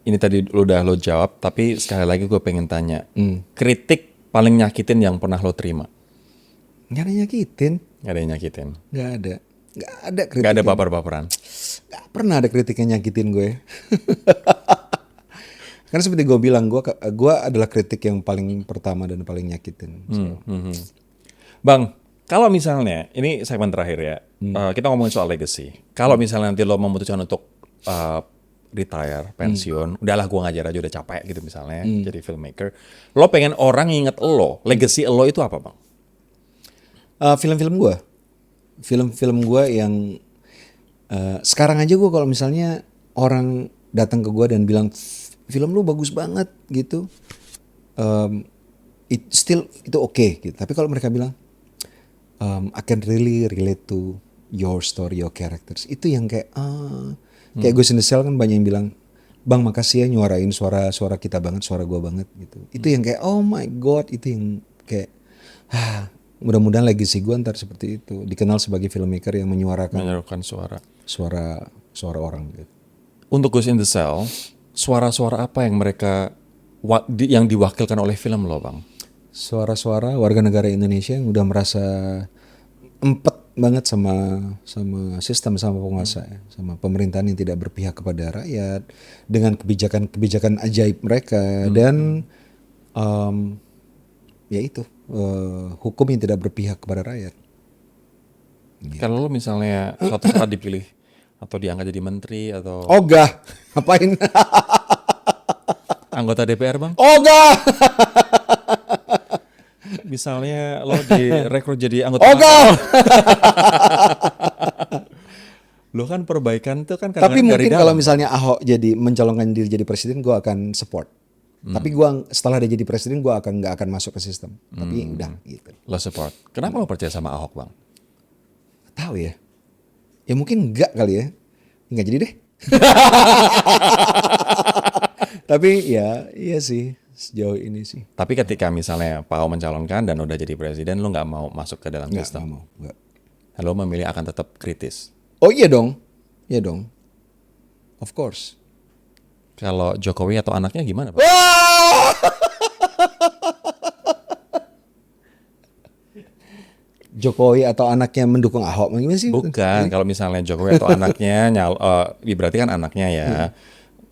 Ini tadi udah lo jawab, tapi sekali lagi gue pengen tanya. Kritik paling nyakitin yang pernah lo terima? Gak ada nyakitin. Gak ada yang nyakitin? Gak ada kritik. Gak ada baper-baperan? Gak pernah ada kritik yang nyakitin gue. Karena seperti gue bilang, gue adalah kritik yang paling pertama dan paling nyakitin. Bang, kalau misalnya, ini segmen terakhir ya, kita ngomongin soal legacy. Kalau misalnya nanti lo memutuskan untuk retire, pensiun, udahlah gue ngajar aja udah capek gitu misalnya, jadi filmmaker. Lo pengen orang inget lo, legacy lo itu apa bang? Film-film gue. Film-film gue yang sekarang aja gue kalau misalnya orang datang ke gue dan bilang film lu bagus banget gitu, itu okay gitu. Tapi kalau mereka bilang I can really relate to your story, your characters, itu yang kayak kayak Ghost in the Shell kan banyak yang bilang, bang makasih ya nyuarain suara kita banget, suara gue banget gitu. Itu yang kayak oh my god, itu yang kayak mudah-mudahan legacy gue ntar seperti itu, dikenal sebagai filmmaker yang menyuarakan suara orang gitu. Untuk Ghost in the Shell, suara-suara apa yang mereka yang diwakilkan oleh film lo bang? suara-suara warga negara Indonesia yang udah merasa empet banget sama sistem, sama penguasa ya, sama pemerintahan yang tidak berpihak kepada rakyat dengan kebijakan ajaib mereka dan ya itu hukum yang tidak berpihak kepada rakyat. Kalau lo misalnya suatu saat dipilih atau diangkat jadi menteri atau Ogah, ngapain? anggota DPR bang, Ogah, misalnya lo direkrut jadi anggota ogah. lo kan perbaikan tuh kan Tapi kadang-kadang dari mungkin kalau dalam. misalnya Ahok jadi mencalonkan diri jadi presiden, gue akan support. Tapi gue setelah dia jadi presiden, gue nggak akan masuk ke sistem. Tapi udah gitu. Lo support. Kenapa lo percaya sama Ahok bang? Tahu ya? Ya mungkin enggak kali ya. Enggak jadi deh. Tapi ya iya sih sejauh ini sih. Tapi ketika misalnya Pak Ahok mencalonkan dan udah jadi presiden, lo nggak mau masuk ke dalam Enggak sistem. mau. Enggak. Lo memilih akan tetap kritis. Oh iya dong. Iya dong. Of course. Kalau Jokowi atau anaknya gimana Pak? Jokowi atau anaknya mendukung Ahok gimana sih? Bukan, kalau misalnya Jokowi atau anaknya berarti kan anaknya ya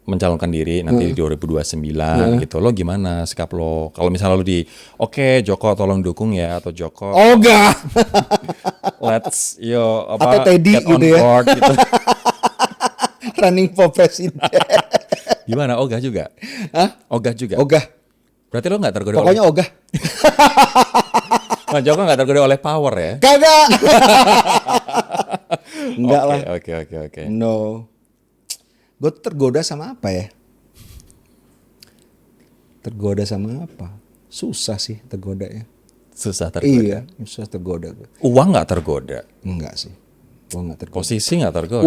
mencalonkan diri nanti di 2029 gitu. Lo gimana sikap lo? Kalau misalnya lo oke Joko tolong dukung ya atau Joko Ogah. let's Atau Teddy get on gitu ya. board gitu. Running for president. Gimana? Ogah juga? Hah? Ogah juga? Ogah. Berarti lo nggak tergoda Pokoknya ogah. Nah, Joko nggak tergoda oleh power ya? Kagak. Enggak lah. Oke. No. Gue tergoda sama apa ya? Tergoda sama apa? Susah sih tergoda ya. Susah tergoda. Iya, susah tergoda gue. Uang nggak tergoda. Enggak sih. Gue nggak tergoda. Posisi nggak tergoda.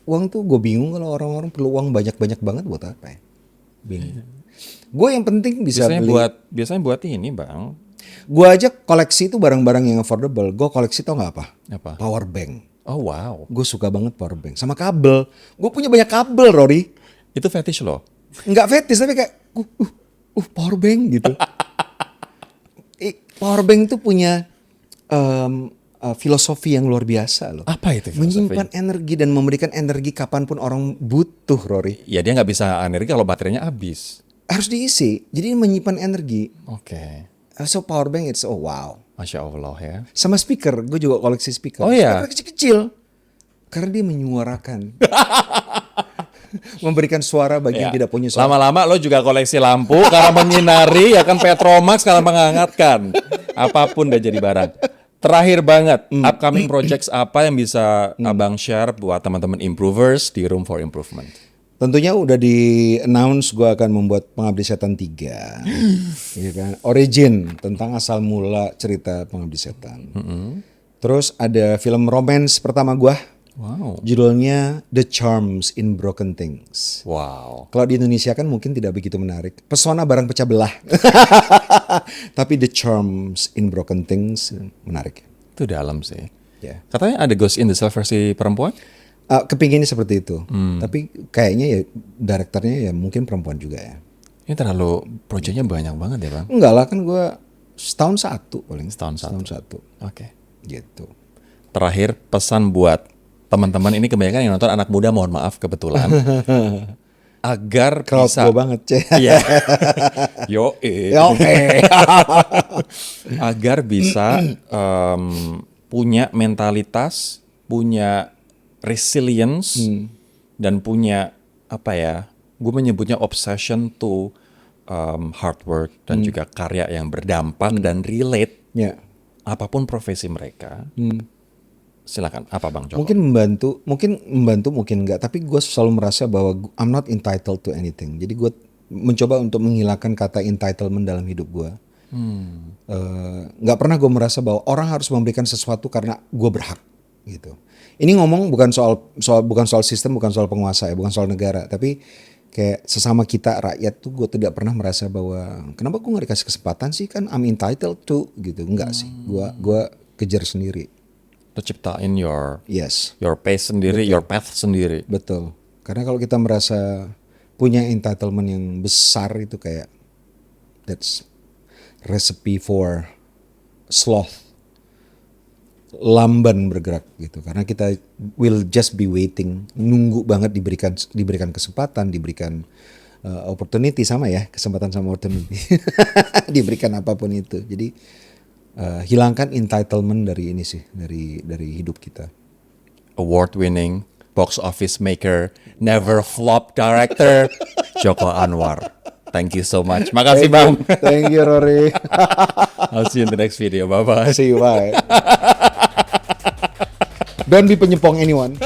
Uang tuh gue bingung kalau orang-orang perlu uang banyak-banyak banget buat apa ya? Bingung. Gue yang penting bisa Biasanya buat ini bang. Gue aja koleksi itu barang-barang yang affordable. Gue koleksi tau nggak apa? Apa? Power bank. Oh wow. Gue suka banget power bank. Sama kabel. Gue punya banyak kabel, Rory. Itu fetish lo? Nggak fetis tapi kayak power bank gitu. Power bank tuh punya filosofi yang luar biasa loh. Apa itu filosofi? Menyimpan energi dan memberikan energi kapanpun orang butuh, Rory. Ya dia nggak bisa energi kalau baterainya habis. Harus diisi. Jadi menyimpan energi. Oke. So power bank it's wow. Masya Allah ya. Sama speaker, gue juga koleksi speaker. Oh iya? Speaker kecil-kecil. Karena dia menyuarakan. Memberikan suara bagi yang tidak punya suara. Lama-lama lo juga koleksi lampu karena menyinari ya kan Petromax karena menghangatkan. Apapun udah jadi barang. Terakhir banget, upcoming projects apa yang bisa Abang share buat teman-teman improvers di Room for Improvement? Tentunya udah di-announce gue akan membuat Pengabdi Setan 3. Iya kan? Origin, tentang asal mula cerita Pengabdi Setan. Terus ada film romance pertama gue. Wow. Judulnya The Charms in Broken Things. Wow. Kalau di Indonesia kan mungkin tidak begitu menarik. Pesona barang pecah belah. Tapi The Charms in Broken Things menarik. Itu dalam sih. Ya. Katanya ada Ghost in the Shell versi perempuan? Kepinginnya seperti itu. Tapi kayaknya ya direkturnya ya mungkin perempuan juga ya. Ini terlalu proyeknya banyak banget ya bang? Enggak lah kan gue setahun satu paling. Setahun satu. Oke. Gitu. Terakhir pesan buat teman-teman ini kebanyakan yang nonton anak muda, mohon maaf kebetulan. Agar Crowd bisa gue banget ceh. Iya. Oke. Agar bisa punya mentalitas, punya resilience dan punya apa ya? Gue menyebutnya obsession to hard work dan juga karya yang berdampak dan relate. Ya. Apapun profesi mereka. Silakan, apa Bang Joko? Mungkin membantu, mungkin enggak. Tapi gue selalu merasa bahwa I'm not entitled to anything. Jadi gue mencoba untuk menghilangkan kata entitlement dalam hidup gue. Nggak pernah gue merasa bahwa orang harus memberikan sesuatu karena gue berhak gitu. Ini ngomong bukan soal sistem, bukan soal penguasa ya, bukan soal negara. Tapi kayak sesama kita rakyat tuh gue tidak pernah merasa bahwa kenapa gue nggak dikasih kesempatan sih, kan I'm entitled to gitu. Enggak sih. Gue kejar sendiri. Lo ciptain your pace sendiri, your path sendiri. Betul. Karena kalau kita merasa punya entitlement yang besar itu kayak recipe for sloth, lamban bergerak gitu, karena kita will just be waiting, nunggu banget diberikan kesempatan, diberikan opportunity, sama ya, kesempatan sama opportunity. Diberikan apapun itu. Jadi hilangkan entitlement dari ini sih, dari hidup kita. Award winning box office maker, never flop director, Joko Anwar. Thank you so much. Makasih Bang. Thank you Rory. I'll see you in the next video. Bye bye. See you, bye. Don't be penyepong anyone.